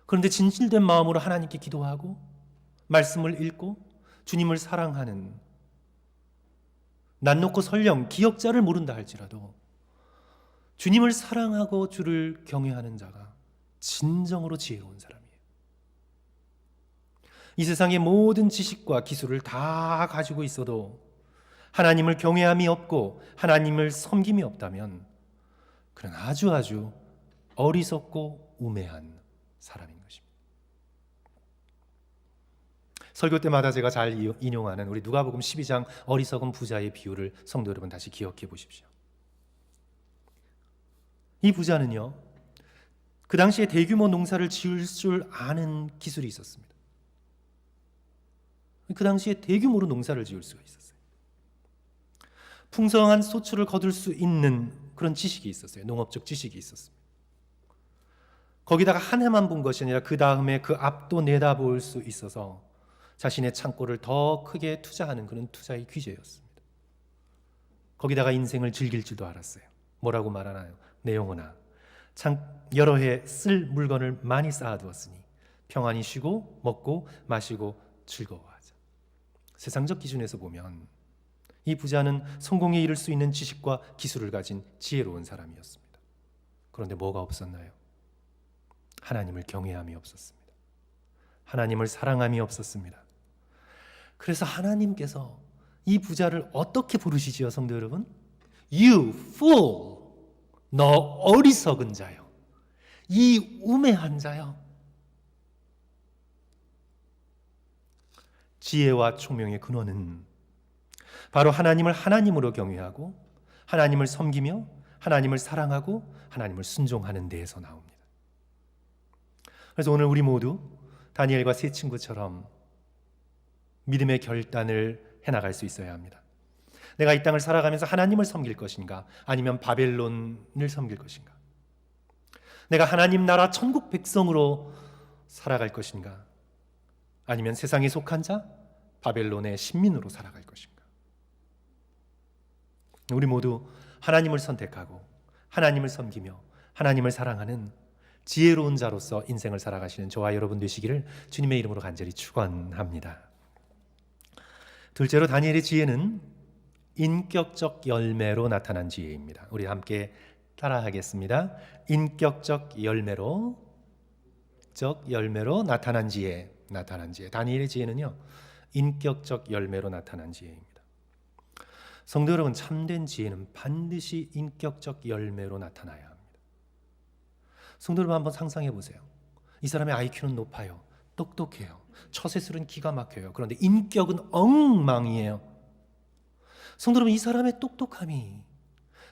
그런데 진실된 마음으로 하나님께 기도하고 말씀을 읽고 주님을 사랑하는, 난 놓고 설령 기억자를 모른다 할지라도 주님을 사랑하고 주를 경외하는 자가 진정으로 지혜로운 사람이에요. 이 세상의 모든 지식과 기술을 다 가지고 있어도 하나님을 경외함이 없고 하나님을 섬김이 없다면 그는 아주 어리석고 우매한 사람인 것입니다. 설교 때마다 제가 잘 인용하는 우리 누가복음 12장 어리석은 부자의 비유를 성도 여러분 다시 기억해 보십시오. 이 부자는요, 그 당시에 대규모 농사를 지을 줄 아는 기술이 있었습니다. 그 당시에 대규모로 농사를 지을 수가 있었어요. 풍성한 소출을 거둘 수 있는 그런 지식이 있었어요. 농업적 지식이 있었습니다. 거기다가 한 해만 본 것이 아니라 그 다음에 그 앞도 내다볼 수 있어서 자신의 창고를 더 크게 투자하는 그런 투자의 귀재였습니다. 거기다가 인생을 즐길 줄도 알았어요. 뭐라고 말하나요? 내 영혼아, 여러 해 쓸 물건을 많이 쌓아두었으니 평안히 쉬고 먹고 마시고 즐거워하자. 세상적 기준에서 보면 이 부자는 성공에 이를 수 있는 지식과 기술을 가진 지혜로운 사람이었습니다. 그런데 뭐가 없었나요? 하나님을 경외함이 없었습니다. 하나님을 사랑함이 없었습니다. 그래서 하나님께서 이 부자를 어떻게 부르시지요, 성도 여러분? You fool, 너 어리석은 자요, 이 우매한 자요. 지혜와 총명의 근원은 바로 하나님을 하나님으로 경외하고 하나님을 섬기며 하나님을 사랑하고 하나님을 순종하는 데에서 나옵니다. 그래서 오늘 우리 모두 다니엘과 세 친구처럼 믿음의 결단을 해나갈 수 있어야 합니다. 내가 이 땅을 살아가면서 하나님을 섬길 것인가, 아니면 바벨론을 섬길 것인가? 내가 하나님 나라 천국 백성으로 살아갈 것인가, 아니면 세상에 속한 자 바벨론의 신민으로 살아갈 것인가? 우리 모두 하나님을 선택하고 하나님을 섬기며 하나님을 사랑하는 지혜로운 자로서 인생을 살아가시는 저와 여러분 되시기를 주님의 이름으로 간절히 축원합니다. 둘째로 다니엘의 지혜는 인격적 열매로 나타난 지혜입니다. 우리 함께 따라하겠습니다. 인격적 열매로 나타난 지혜. 다니엘의 지혜는요, 인격적 열매로 나타난 지혜입니다. 성도 여러분, 참된 지혜는 반드시 인격적 열매로 나타나야 합니다. 성도 여러분, 한번 상상해 보세요. 이 사람의 IQ는 높아요, 똑똑해요, 처세술은 기가 막혀요. 그런데 인격은 엉망이에요. 성도 여러분, 이 사람의 똑똑함이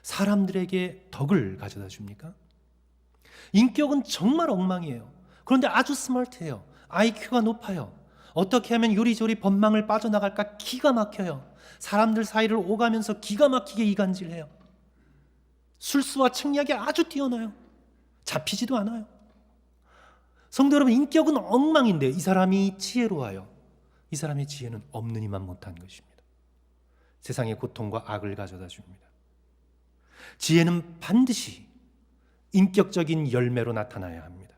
사람들에게 덕을 가져다 줍니까? 인격은 정말 엉망이에요. 그런데 아주 스마트해요. IQ가 높아요. 어떻게 하면 요리조리 법망을 빠져나갈까 기가 막혀요. 사람들 사이를 오가면서 기가 막히게 이간질해요. 술수와 책략이 아주 뛰어나요. 잡히지도 않아요. 성도 여러분, 인격은 엉망인데 이 사람이 지혜로워요. 이 사람의 지혜는 없는 이만 못한 것입니다. 세상의 고통과 악을 가져다 줍니다. 지혜는 반드시 인격적인 열매로 나타나야 합니다.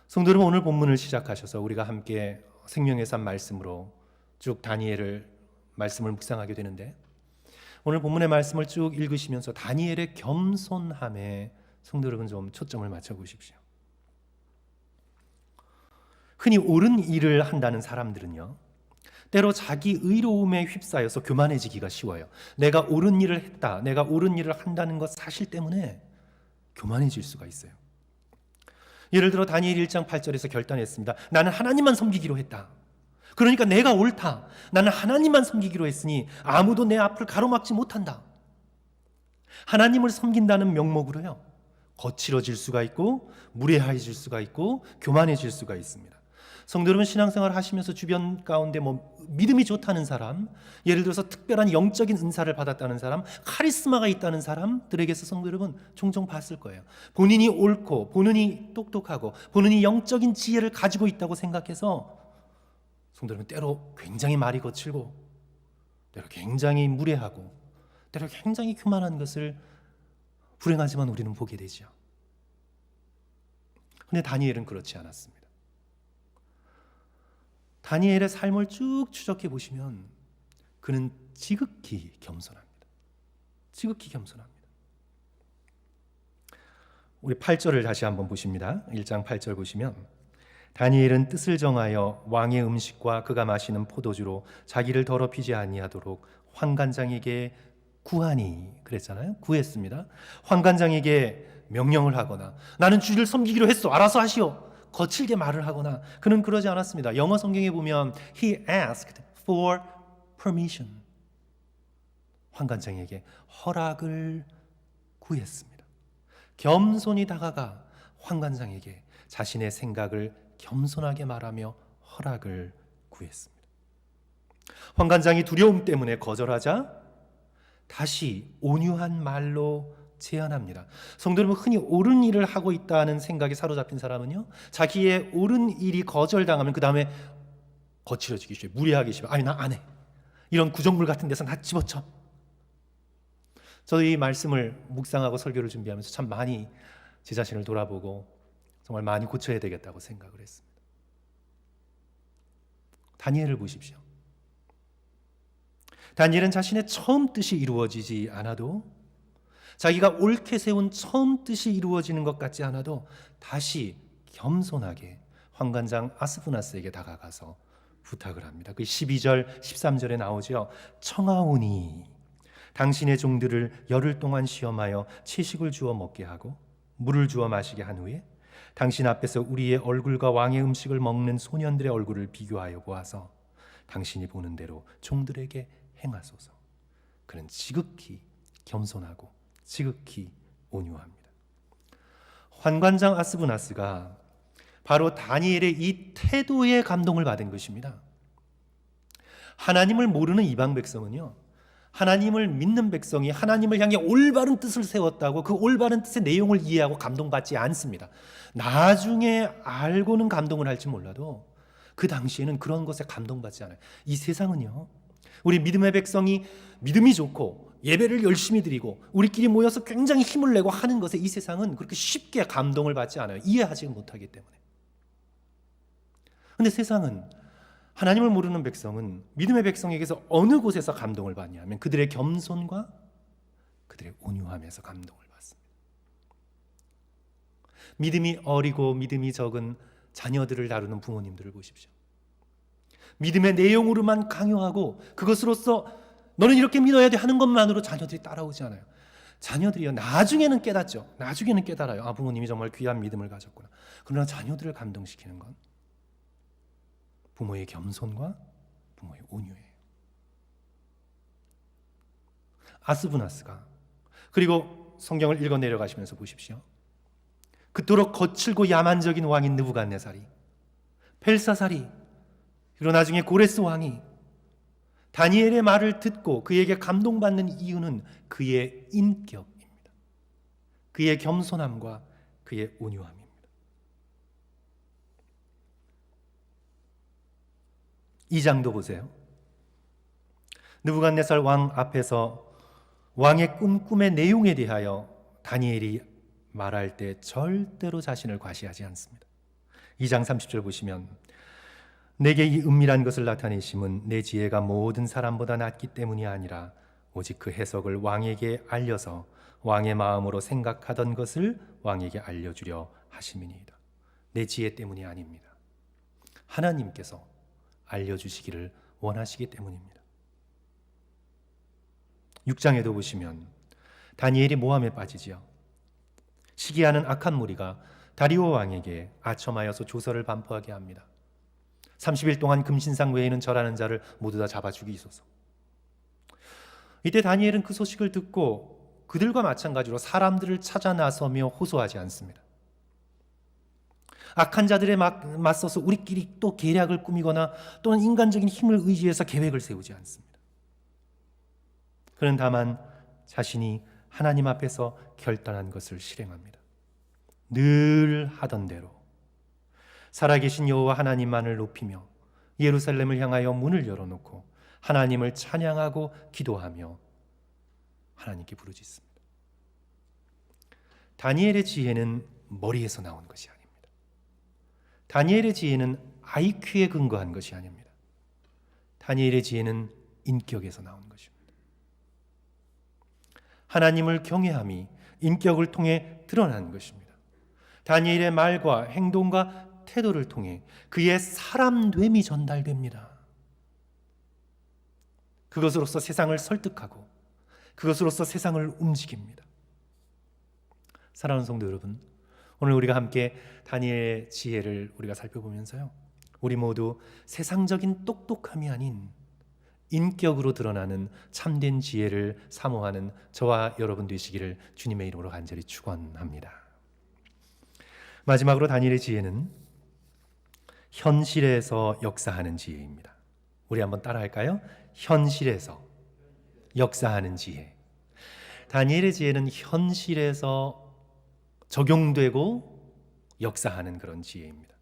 성도 여러분, 오늘 본문을 시작하셔서 우리가 함께 생명의 산 말씀으로 쭉 다니엘을 말씀을 묵상하게 되는데, 오늘 본문의 말씀을 쭉 읽으시면서 다니엘의 겸손함에 성도 여러분 좀 초점을 맞춰 보십시오. 흔히 옳은 일을 한다는 사람들은요, 때로 자기 의로움에 휩싸여서 교만해지기가 쉬워요. 내가 옳은 일을 했다, 내가 옳은 일을 한다는 것 사실 때문에 교만해질 수가 있어요. 예를 들어 다니엘 1장 8절에서 결단했습니다. 나는 하나님만 섬기기로 했다. 그러니까 내가 옳다. 나는 하나님만 섬기기로 했으니 아무도 내 앞을 가로막지 못한다. 하나님을 섬긴다는 명목으로요, 거칠어질 수가 있고 무례해질 수가 있고 교만해질 수가 있습니다. 성도 여러분, 신앙생활 하시면서 주변 가운데 믿음이 좋다는 사람, 예를 들어서 특별한 영적인 은사를 받았다는 사람, 카리스마가 있다는 사람들에게서 성도 여러분 종종 봤을 거예요. 본인이 옳고 본인이 똑똑하고 본인이 영적인 지혜를 가지고 있다고 생각해서 성도 여러분 때로 굉장히 말이 거칠고 때로 굉장히 무례하고 때로 굉장히 교만한 것을 불행하지만 우리는 보게 되죠. 그런데 다니엘은 그렇지 않았습니다. 다니엘의 삶을 쭉 추적해 보시면 그는 지극히 겸손합니다. 지극히 겸손합니다. 우리 8절을 다시 한번 보십니다. 1장 8절 보시면 다니엘은 뜻을 정하여 왕의 음식과 그가 마시는 포도주로 자기를 더럽히지 아니하도록 환관장에게 구하니, 그랬잖아요. 구했습니다. 환관장에게 명령을 하거나 나는 주를 섬기기로 했어, 알아서 하시오, 거칠게 말을 하거나 그는 그러지 않았습니다. 영어 성경에 보면 He asked for permission. 환관장에게 허락을 구했습니다. 겸손히 다가가 환관장에게 자신의 생각을 겸손하게 말하며 허락을 구했습니다. 환관장이 두려움 때문에 거절하자 다시 온유한 말로 제안합니다. 성도 여러분, 흔히 옳은 일을 하고 있다는 생각에 사로잡힌 사람은요, 자기의 옳은 일이 거절당하면 그 다음에 거칠어지기 쉬워요. 무례하기 쉬워요. 아니, 나 안 해. 이런 구정물 같은 데서 나 집어쳐. 저도 이 말씀을 묵상하고 설교를 준비하면서 참 많이 제 자신을 돌아보고 정말 많이 고쳐야 되겠다고 생각을 했습니다. 다니엘을 보십시오. 다니엘은 자신의 처음 뜻이 이루어지지 않아도, 자기가 옳게 세운 처음 뜻이 이루어지는 것 같지 않아도 다시 겸손하게 환관장 아스푸나스에게 다가가서 부탁을 합니다. 그 12절, 13절에 나오죠. 청하오니 당신의 종들을 열흘 동안 시험하여 채식을 주어 먹게 하고 물을 주어 마시게 한 후에 당신 앞에서 우리의 얼굴과 왕의 음식을 먹는 소년들의 얼굴을 비교하여 보아서 당신이 보는 대로 종들에게 행하소서. 그는 지극히 겸손하고 지극히 온유합니다. 환관장 아스부나스가 바로 다니엘의 이 태도에 감동을 받은 것입니다. 하나님을 모르는 이방 백성은요, 하나님을 믿는 백성이 하나님을 향해 올바른 뜻을 세웠다고 그 올바른 뜻의 내용을 이해하고 감동받지 않습니다. 나중에 알고는 감동을 할지 몰라도 그 당시에는 그런 것에 감동받지 않아요. 이 세상은요, 우리 믿음의 백성이 믿음이 좋고 예배를 열심히 드리고 우리끼리 모여서 굉장히 힘을 내고 하는 것에 이 세상은 그렇게 쉽게 감동을 받지 않아요. 이해하지 못하기 때문에. 그런데 세상은, 하나님을 모르는 백성은 믿음의 백성에게서 어느 곳에서 감동을 받냐면 그들의 겸손과 그들의 온유함에서 감동을 받습니다. 믿음이 어리고 믿음이 적은 자녀들을 다루는 부모님들을 보십시오. 믿음의 내용으로만 강요하고 그것으로서 너는 이렇게 믿어야 돼 하는 것만으로 자녀들이 따라오지 않아요. 자녀들이요, 나중에는 깨닫죠. 나중에는 깨달아요. 아, 부모님이 정말 귀한 믿음을 가졌구나. 그러나 자녀들을 감동시키는 건 부모의 겸손과 부모의 온유예요. 아스부나스가, 그리고 성경을 읽어 내려가시면서 보십시오. 그토록 거칠고 야만적인 왕인 느부갓네살이, 벨사살이, 그리고 나중에 고레스 왕이 다니엘의 말을 듣고 그에게 감동받는 이유는 그의 인격입니다. 그의 겸손함과 그의 온유함입니다. 이 장도 보세요. 느부갓네살 왕 앞에서 왕의 꿈의 내용에 대하여 다니엘이 말할 때 절대로 자신을 과시하지 않습니다. 2장 30절 보시면 내게 이 은밀한 것을 나타내심은 내 지혜가 모든 사람보다 낫기 때문이 아니라 오직 그 해석을 왕에게 알려서 왕의 마음으로 생각하던 것을 왕에게 알려주려 하심이니이다. 내 지혜 때문이 아닙니다. 하나님께서 알려주시기를 원하시기 때문입니다. 6장에도 보시면 다니엘이 모함에 빠지지요. 시기하는 악한 무리가 다리오 왕에게 아첨하여서 조서를 반포하게 합니다. 30일 동안 금신상 외에는 절하는 자를 모두 다 잡아 죽이소서. 이때 다니엘은 그 소식을 듣고 그들과 마찬가지로 사람들을 찾아 나서며 호소하지 않습니다. 악한 자들에 맞서서 우리끼리 또 계략을 꾸미거나 또는 인간적인 힘을 의지해서 계획을 세우지 않습니다. 그는 다만 자신이 하나님 앞에서 결단한 것을 실행합니다. 늘 하던 대로 살아계신 여호와 하나님만을 높이며 예루살렘을 향하여 문을 열어놓고 하나님을 찬양하고 기도하며 하나님께 부르짖습니다. 다니엘의 지혜는 머리에서 나온 것이 아닙니다. 다니엘의 지혜는 IQ에 근거한 것이 아닙니다. 다니엘의 지혜는 인격에서 나온 것입니다. 하나님을 경외함이 인격을 통해 드러난 것입니다. 다니엘의 말과 행동과 태도를 통해 그의 사람됨이 전달됩니다. 그것으로서 세상을 설득하고 그것으로서 세상을 움직입니다. 사랑하는 성도 여러분, 오늘 우리가 함께 다니엘의 지혜를 우리가 살펴보면서요, 우리 모두 세상적인 똑똑함이 아닌 인격으로 드러나는 참된 지혜를 사모하는 저와 여러분 되시기를 주님의 이름으로 간절히 축원합니다. 마지막으로 다니엘의 지혜는 현실에서 역사하는 지혜입니다. 우리 한번 따라할까요? 현실에서 역사하는 지혜. 다니엘의 지혜는 현실에서 적용되고 역사하는 그런 지혜입니다.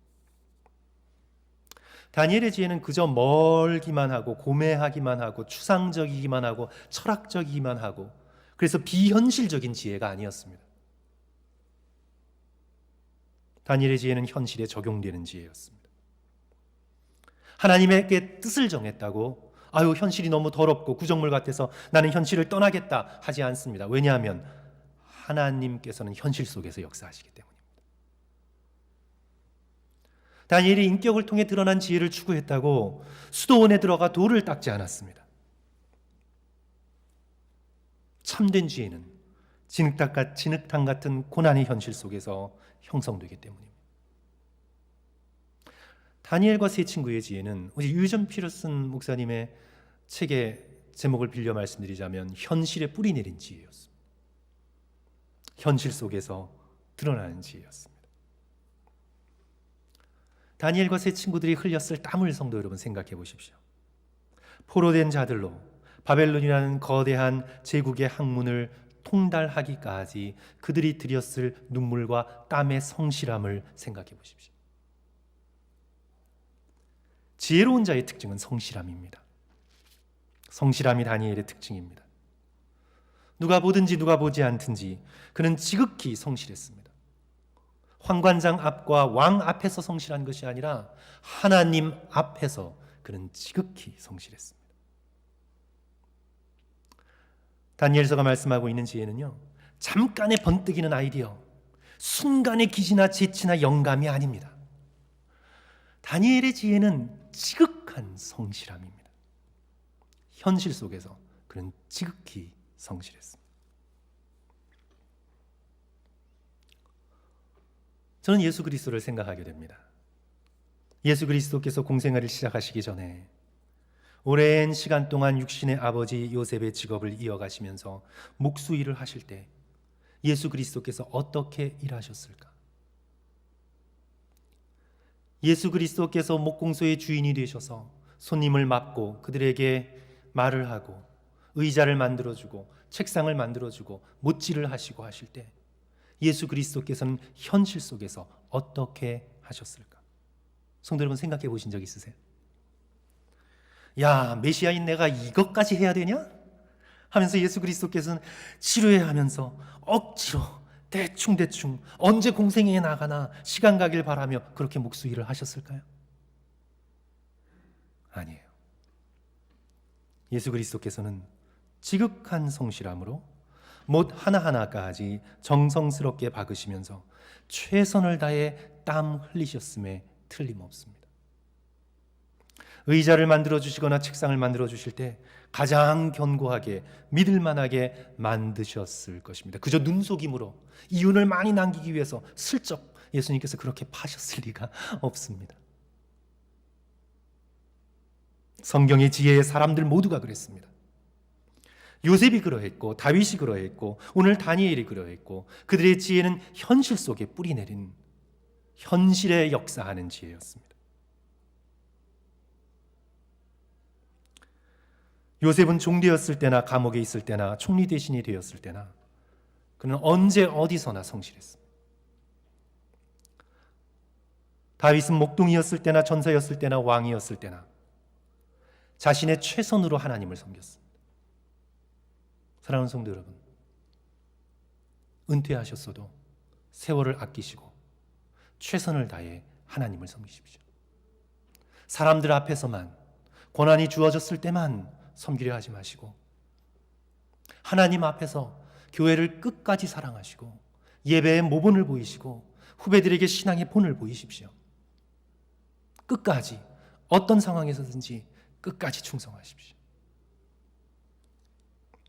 다니엘의 지혜는 그저 멀기만 하고 고매하기만 하고 추상적이기만 하고 철학적이기만 하고 그래서 비현실적인 지혜가 아니었습니다. 다니엘의 지혜는 현실에 적용되는 지혜였습니다. 하나님에게 뜻을 정했다고 아유 현실이 너무 더럽고 구정물 같아서 나는 현실을 떠나겠다 하지 않습니다. 왜냐하면 하나님께서는 현실 속에서 역사하시기 때문입니다. 다니엘의 인격을 통해 드러난 지혜를 추구했다고 수도원에 들어가 돌을 닦지 않았습니다. 참된 지혜는 진흙탕 같은 고난의 현실 속에서 형성되기 때문입니다. 다니엘과 세 친구의 지혜는 유전 피러슨 목사님의 책의 제목을 빌려 말씀드리자면 현실에 뿌리 내린 지혜였습니다. 현실 속에서 드러나는 지혜였습니다. 다니엘과 세 친구들이 흘렸을 땀을 성도 여러분 생각해 보십시오. 포로된 자들로 바벨론이라는 거대한 제국의 학문을 통달하기까지 그들이 들였을 눈물과 땀의 성실함을 생각해 보십시오. 지혜로운 자의 특징은 성실함입니다. 성실함이 다니엘의 특징입니다. 누가 보든지 누가 보지 않든지 그는 지극히 성실했습니다. 황관장 앞과 왕 앞에서 성실한 것이 아니라 하나님 앞에서 그는 지극히 성실했습니다. 다니엘서가 말씀하고 있는 지혜는요, 잠깐의 번뜩이는 아이디어, 순간의 기지나 재치나 영감이 아닙니다. 다니엘의 지혜는 지극한 성실함입니다. 현실 속에서 그는 지극히 성실했습니다. 저는 예수 그리스도를 생각하게 됩니다. 예수 그리스도께서 공생애를 시작하시기 전에 오랜 시간 동안 육신의 아버지 요셉의 직업을 이어가시면서 목수 일을 하실 때 예수 그리스도께서 어떻게 일하셨을까? 예수 그리스도께서 목공소의 주인이 되셔서 손님을 맞고 그들에게 말을 하고 의자를 만들어주고 책상을 만들어주고 못질을 하시고 하실 때 예수 그리스도께서는 현실 속에서 어떻게 하셨을까? 성도 여러분 생각해 보신 적 있으세요? 야, 메시아인 내가 이것까지 해야 되냐? 하면서 예수 그리스도께서는 지루해하면서 억지로 대충 언제 공생애에 나가나 시간 가길 바라며 그렇게 목수 일을 하셨을까요? 아니에요. 예수 그리스도께서는 지극한 성실함으로 못 하나하나까지 정성스럽게 박으시면서 최선을 다해 땀 흘리셨음에 틀림없습니다. 의자를 만들어 주시거나 책상을 만들어 주실 때 가장 견고하게 믿을만하게 만드셨을 것입니다. 그저 눈속임으로 이윤을 많이 남기기 위해서 슬쩍 예수님께서 그렇게 파셨을 리가 없습니다. 성경의 지혜의 사람들 모두가 그랬습니다. 요셉이 그러했고 다윗이 그러했고 오늘 다니엘이 그러했고 그들의 지혜는 현실 속에 뿌리 내린 현실에 역사하는 지혜였습니다. 요셉은 종되었을 때나 감옥에 있을 때나 총리 대신이 되었을 때나 그는 언제 어디서나 성실했습니다. 다윗은 목동이었을 때나 전사였을 때나 왕이었을 때나 자신의 최선으로 하나님을 섬겼습니다. 사랑하는 성도 여러분, 은퇴하셨어도 세월을 아끼시고 최선을 다해 하나님을 섬기십시오. 사람들 앞에서만 고난이 주어졌을 때만 섬기려 하지 마시고 하나님 앞에서 교회를 끝까지 사랑하시고 예배의 모본을 보이시고 후배들에게 신앙의 본을 보이십시오. 끝까지 어떤 상황에서든지 끝까지 충성하십시오.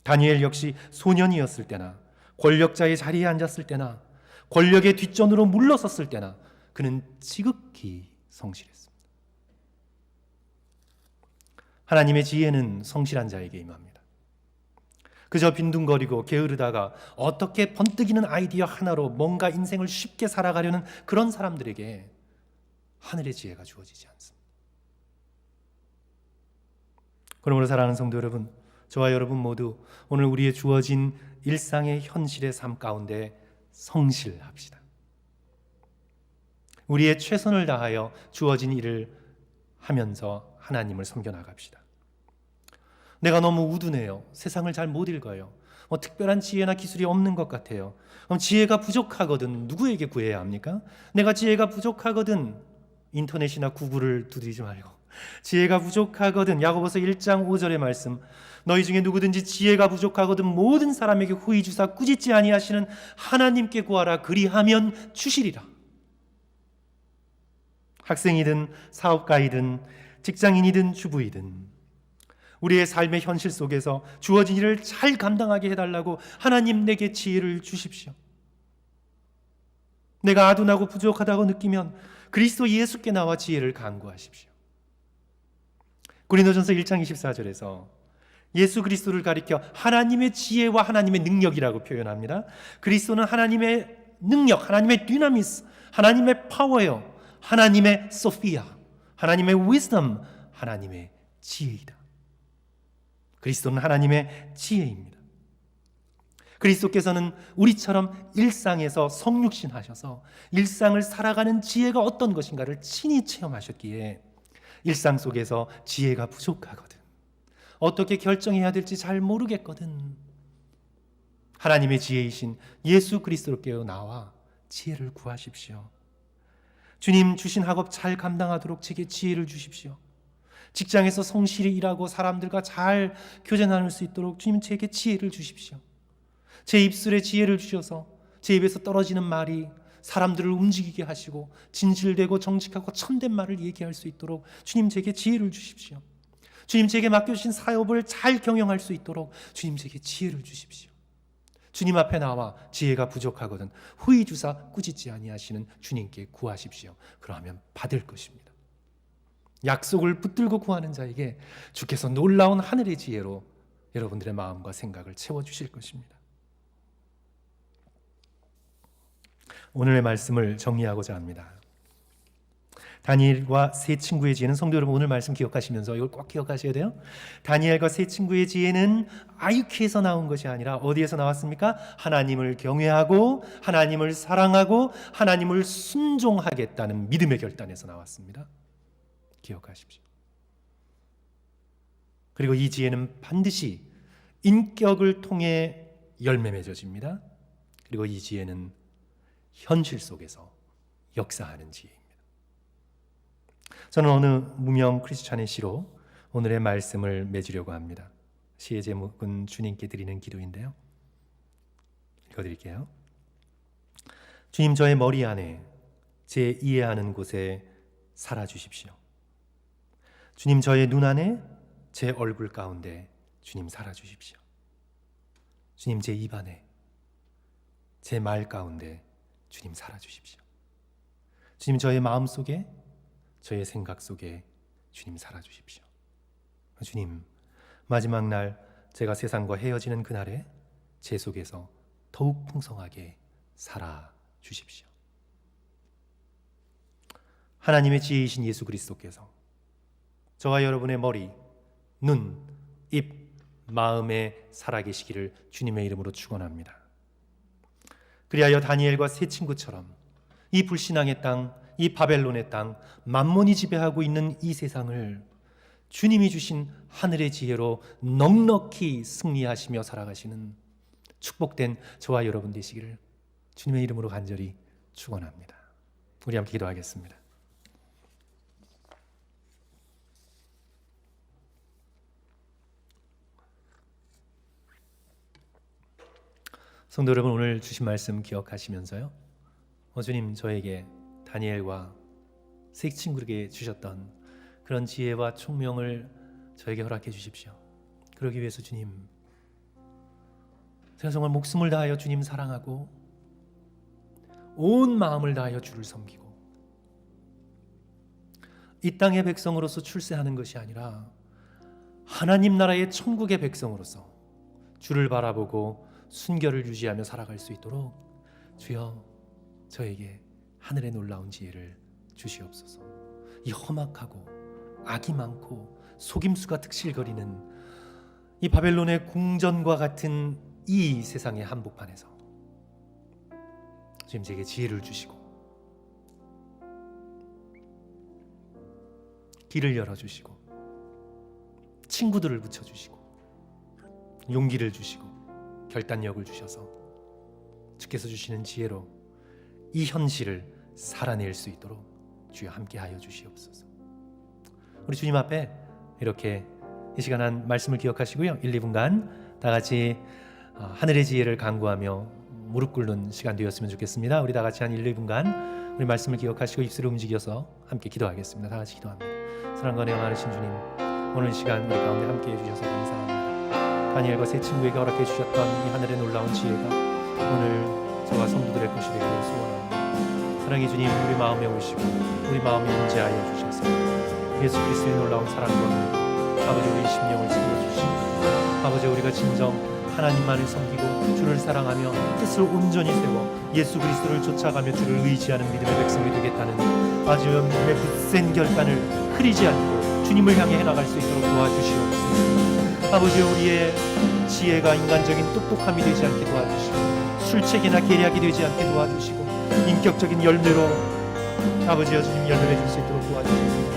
다니엘 역시 소년이었을 때나 권력자의 자리에 앉았을 때나 권력의 뒷전으로 물러섰을 때나 그는 지극히 성실했습니다. 하나님의 지혜는 성실한 자에게 임합니다. 그저 빈둥거리고 게으르다가 어떻게 번뜩이는 아이디어 하나로 뭔가 인생을 쉽게 살아가려는 그런 사람들에게 하늘의 지혜가 주어지지 않습니다. 그러므로 사랑하는 성도 여러분, 저와 여러분 모두 오늘 우리의 주어진 일상의 현실의 삶 가운데 성실합시다. 우리의 최선을 다하여 주어진 일을 하면서 하나님을 섬겨나갑시다. 내가 너무 우둔해요. 세상을 잘 못 읽어요. 특별한 지혜나 기술이 없는 것 같아요. 그럼 지혜가 부족하거든 누구에게 구해야 합니까? 내가 지혜가 부족하거든 인터넷이나 구글을 두드리지 말고 지혜가 부족하거든 야고보서 1장 5절의 말씀 너희 중에 누구든지 지혜가 부족하거든 모든 사람에게 후히 주사 꾸짖지 아니하시는 하나님께 구하라 그리하면 주시리라. 학생이든 사업가이든 직장인이든 주부이든 우리의 삶의 현실 속에서 주어진 일을 잘 감당하게 해달라고 하나님 내게 지혜를 주십시오. 내가 아둔하고 부족하다고 느끼면 그리스도 예수께 나와 지혜를 간구하십시오. 고린도전서 1장 24절에서 예수 그리스도를 가리켜 하나님의 지혜와 하나님의 능력이라고 표현합니다. 그리스도는 하나님의 능력, 하나님의 디나미스, 하나님의 파워요, 하나님의 소피아, 하나님의 위즈덤, 하나님의 지혜이다. 그리스도는 하나님의 지혜입니다. 그리스도께서는 우리처럼 일상에서 성육신 하셔서 일상을 살아가는 지혜가 어떤 것인가를 친히 체험하셨기에 일상 속에서 지혜가 부족하거든, 어떻게 결정해야 될지 잘 모르겠거든, 하나님의 지혜이신 예수 그리스도께 나와 지혜를 구하십시오. 주님 주신 학업 잘 감당하도록 제게 지혜를 주십시오. 직장에서 성실히 일하고 사람들과 잘 교제 나눌 수 있도록 주님 제게 지혜를 주십시오. 제 입술에 지혜를 주셔서 제 입에서 떨어지는 말이 사람들을 움직이게 하시고 진실되고 정직하고 참된 말을 얘기할 수 있도록 주님 제게 지혜를 주십시오. 주님 제게 맡겨주신 사업을 잘 경영할 수 있도록 주님 제게 지혜를 주십시오. 주님 앞에 나와 지혜가 부족하거든 후히 주사 꾸짖지 아니하시는 주님께 구하십시오. 그러면 받을 것입니다. 약속을 붙들고 구하는 자에게 주께서 놀라운 하늘의 지혜로 여러분들의 마음과 생각을 채워주실 것입니다. 오늘의 말씀을 정리하고자 합니다. 다니엘과 세 친구의 지혜는, 성도 여러분 오늘 말씀 기억하시면서 이걸 꼭 기억하셔야 돼요. 다니엘과 세 친구의 지혜는 아이큐에서 나온 것이 아니라 어디에서 나왔습니까? 하나님을 경외하고 하나님을 사랑하고 하나님을 순종하겠다는 믿음의 결단에서 나왔습니다. 기억하십시오. 그리고 이 지혜는 반드시 인격을 통해 열매 맺어집니다. 그리고 이 지혜는 현실 속에서 역사하는 지혜입니다. 저는 어느 무명 크리스찬의 시로 오늘의 말씀을 맺으려고 합니다. 시의 제목은 주님께 드리는 기도인데요. 읽어드릴게요. 주님, 저의 머리 안에 제 이해하는 곳에 살아주십시오. 주님, 저의 눈 안에 제 얼굴 가운데 주님 살아주십시오. 주님, 제 입 안에 제 말 가운데 주님 살아주십시오. 주님, 저의 마음 속에 저의 생각 속에 주님 살아주십시오. 주님, 마지막 날 제가 세상과 헤어지는 그날에 제 속에서 더욱 풍성하게 살아주십시오. 하나님의 지혜이신 예수 그리스도께서 저와 여러분의 머리, 눈, 입, 마음에 살아계시기를 주님의 이름으로 축원합니다. 그리하여 다니엘과 세 친구처럼 이 불신앙의 땅, 이 바벨론의 땅, 만몬이 지배하고 있는 이 세상을 주님이 주신 하늘의 지혜로 넉넉히 승리하시며 살아가시는 축복된 저와 여러분 되시기를 주님의 이름으로 간절히 축원합니다. 우리 함께 기도하겠습니다. 성도 여러분, 오늘 주신 말씀 기억하시면서요, 주님 저에게 다니엘과 세 친구에게 주셨던 그런 지혜와 총명을 저에게 허락해 주십시오. 그러기 위해서 주님, 제가 정말 목숨을 다하여 주님 사랑하고 온 마음을 다하여 주를 섬기고 이 땅의 백성으로서 출세하는 것이 아니라 하나님 나라의 천국의 백성으로서 주를 바라보고 순결을 유지하며 살아갈 수 있도록 주여 저에게 하늘의 놀라운 지혜를 주시옵소서. 이 험악하고 악이 많고 속임수가 득실거리는 이 바벨론의 궁전과 같은 이 세상의 한복판에서 주님 제게 지혜를 주시고 길을 열어주시고 친구들을 붙여주시고 용기를 주시고 결단력을 주셔서 주께서 주시는 지혜로 이 현실을 살아낼 수 있도록 주여 함께하여 주시옵소서. 우리 주님 앞에 이렇게 이 시간 한 말씀을 기억하시고요, 1, 2분간 다 같이 하늘의 지혜를 간구하며 무릎 꿇는 시간 되었으면 좋겠습니다. 우리 다 같이 한 1, 2분간 우리 말씀을 기억하시고 입술을 움직여서 함께 기도하겠습니다. 다 같이 기도합니다. 사랑과 은혜가 많으신 주님, 오늘 이 시간 우리 가운데 함께 해주셔서 감사합니다. 다니엘과 세 친구에게 허락해 주셨던 이 하늘의 놀라운 지혜가 오늘 저와 성도들의 것이 되기를 소원합니다. 사랑의 주님, 우리 마음에 오시고 우리 마음에 임재하여 주셔서 예수 그리스도의 놀라운 사랑과 은혜, 아버지 우리 심령을 채워주시고 아버지 우리가 진정 하나님만을 섬기고 주를 사랑하며 뜻을 온전히 세워 예수 그리스도를 쫓아가며 주를 의지하는 믿음의 백성이 되겠다는 아주 믿음의 굳센 결단을 흐리지 않고 주님을 향해 해나갈 수 있도록 도와주시옵소서. 아버지 우리의 지혜가 인간적인 똑똑함이 되지 않게 도와주시고 술책이나 계략이 되지 않게 도와주시고 인격적인 열매로 아버지와 주님 열매를 줄 수 있도록 도와주시고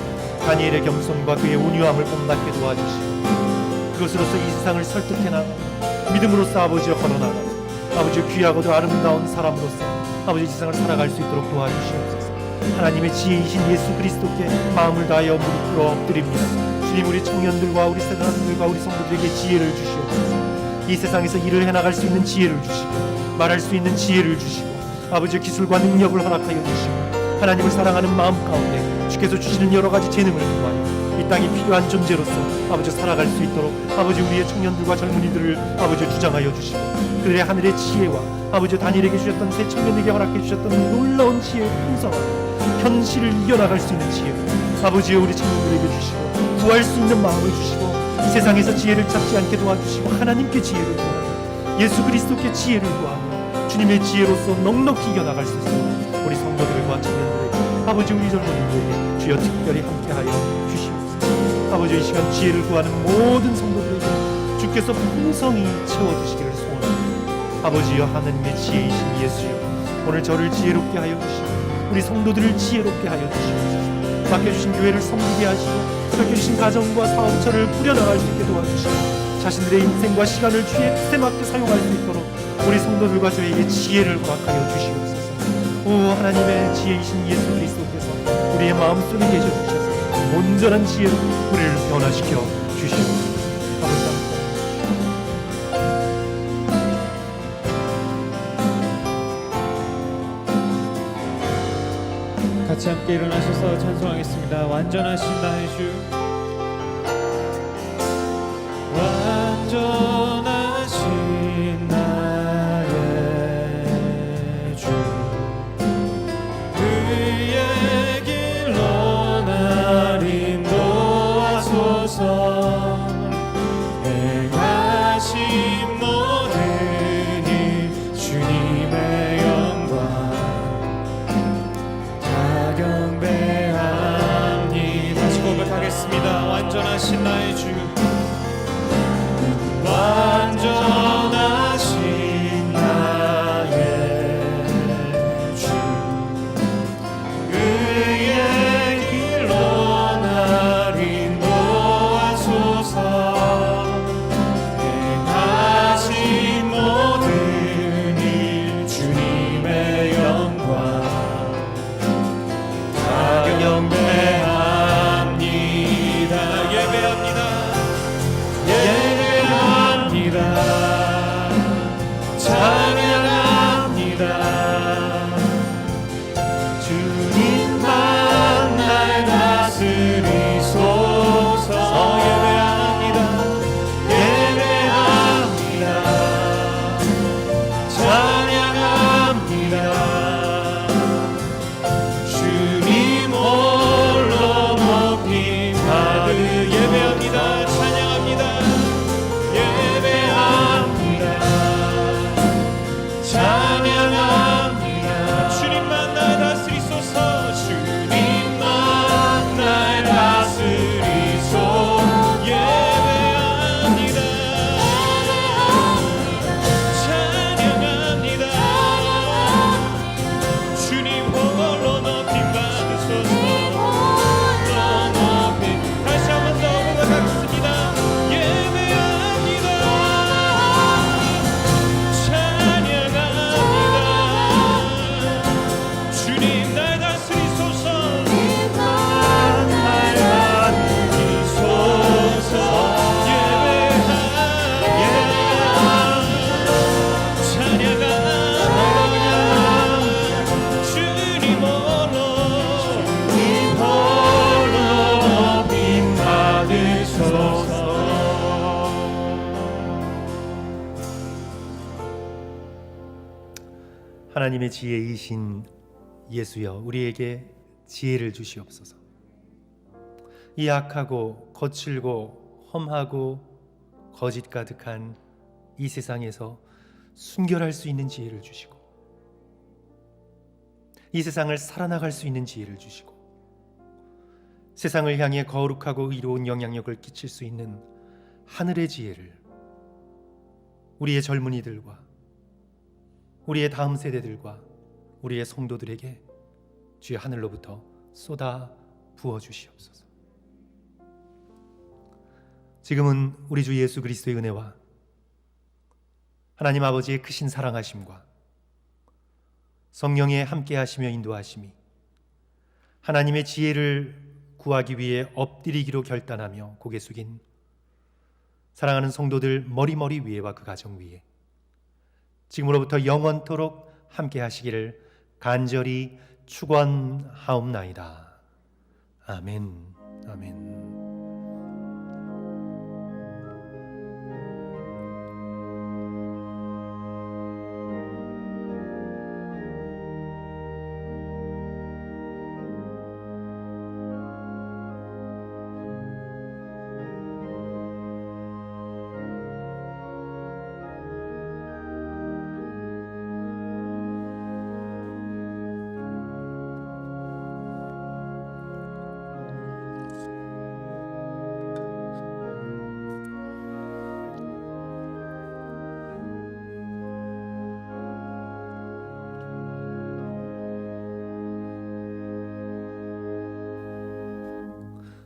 다니엘의 겸손과 그의 온유함을 뽐낫게 도와주시고 그것으로서 이 세상을 설득해 나가고 믿음으로써 아버지와 걸어나가고 아버지 귀하고도 아름다운 사람으로서 아버지 이 세상을 살아갈 수 있도록 도와주시옵소서. 하나님의 지혜이신 예수 그리스도께 마음을 다하여 무릎 꿇어 엎드립니다. 주님, 우리 청년들과 우리 세상들과 우리 성도들에게 지혜를 주시옵소서. 이 세상에서 일을 해나갈 수 있는 지혜를 주시고 말할 수 있는 지혜를 주시고 아버지의 기술과 능력을 허락하여 주시고 하나님을 사랑하는 마음 가운데 주께서 주시는 여러 가지 재능을 통하여 이 땅에 필요한 존재로서 아버지 살아갈 수 있도록 아버지 우리의 청년들과 젊은이들을 아버지 주장하여 주시고 그들의 하늘의 지혜와 아버지 다니엘에게 주셨던 새 청년에게 허락해 주셨던 놀라운 지혜를 풍성하고 현실을 이겨나갈 수 있는 지혜를 아버지 우리 청년들에게 주시고 구할 수 있는 마음을 주시고 이 세상에서 지혜를 찾지 않게 도와주시고 하나님께 지혜를 구하고 예수 그리스도께 지혜를 구하고 주님의 지혜로서 넉넉히 이겨나갈 수 있도록 우리 성도들과 청년들에게 아버지 우리 젊은이들에게 주여 특별히 함께하여 주시옵소서. 아버지 이 시간 지혜를 구하는 모든 성도들에게 주께서 풍성히 채워주시기를 소원합니다. 아버지여 하나님의 지혜이신 예수여 오늘 저를 지혜롭게 하여 주시고 우리 성도들을 지혜롭게 하여 주시옵소서. 맡겨주신 교회를 섬기게 하시고 맡겨주신 가정과 사업처를 꾸려나갈 수 있게 도와주시고 자신들의 인생과 시간을 주의 뜻에 맞게 사용할 수 있도록 우리 성도들과 저에게 지혜를 허락하여 주시옵소서. 오 하나님의 지혜이신 예수 그리스도께서 우리의 마음속에 계셔 주셔서 온전한 지혜로 우리를 변화시켜 주시옵소서. 감사합니다. 같이 함께 일어나셔서 찬송하겠습니다. 완전하신 나의 주, 완전하신 나의 주, 그의 길로 날 인도하소서. 행하신 모든 일 주님의 영광 경배합니다. 다시 고백하겠습니다. 완전하신 나의 주, 완전하신 나의 주, 그의 길로 날 인도하소서. 행하신 하나님의 지혜이신 예수여, 우리에게 지혜를 주시옵소서. 이 악하고 거칠고 험하고 거짓 가득한 이 세상에서 순결할 수 있는 지혜를 주시고, 이 세상을 살아나갈 수 있는 지혜를 주시고, 세상을 향해 거룩하고 의로운 영향력을 끼칠 수 있는 하늘의 지혜를 우리의 젊은이들과 우리의 다음 세대들과 우리의 성도들에게 주의 하늘로부터 쏟아 부어 주시옵소서. 지금은 우리 주 예수 그리스도의 은혜와 하나님 아버지의 크신 사랑하심과 성령의 함께하시며 인도하심이 하나님의 지혜를 구하기 위해 엎드리기로 결단하며 고개 숙인 사랑하는 성도들 머리머리 위에와 그 가정 위에 지금으로부터 영원토록 함께하시기를 간절히 축원하옵나이다. 아멘. 아멘.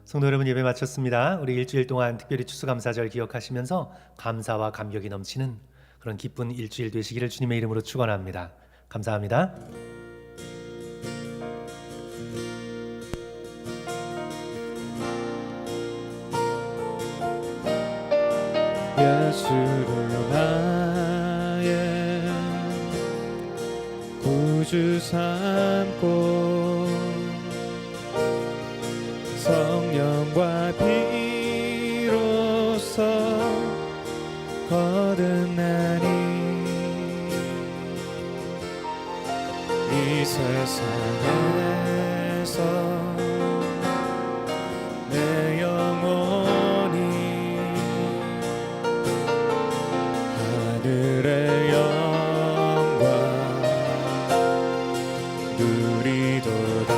성도 여러분, 예배 마쳤습니다. 우리 일주일 동안 특별히 추수감사절 기억하시면서 감사와 감격이 넘치는 그런 기쁜 일주일 되시기를 주님의 이름으로 축원합니다. 감사합니다. 예수를 나의 구주 삼고 성령과 피로써 거듭나니 이 세상에서 내 영혼이 하늘의 영광 누리도다.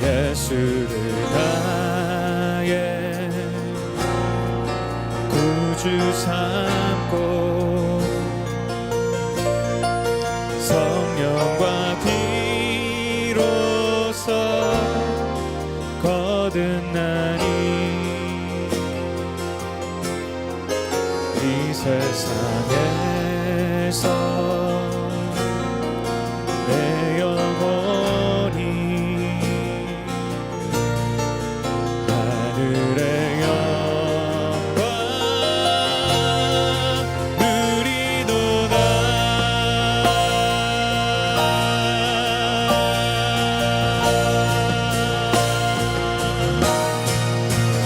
예수를 나의 구주 삼고 성령과 피로써 거듭나니 이 세상에서 내 영혼이 하늘의 영광 누리도다.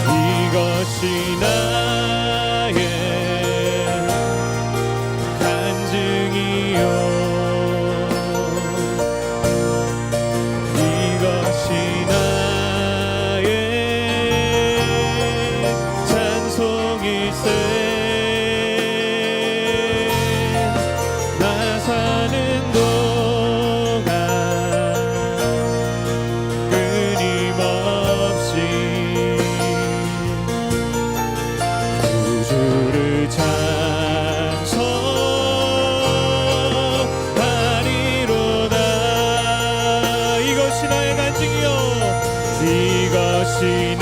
이것이 나의 간증이요 이것이 나의 찬송일세. 나 사는 동안 끊임없이 구주를 찬송하리로다. 이것이 나의 간증이요 이것이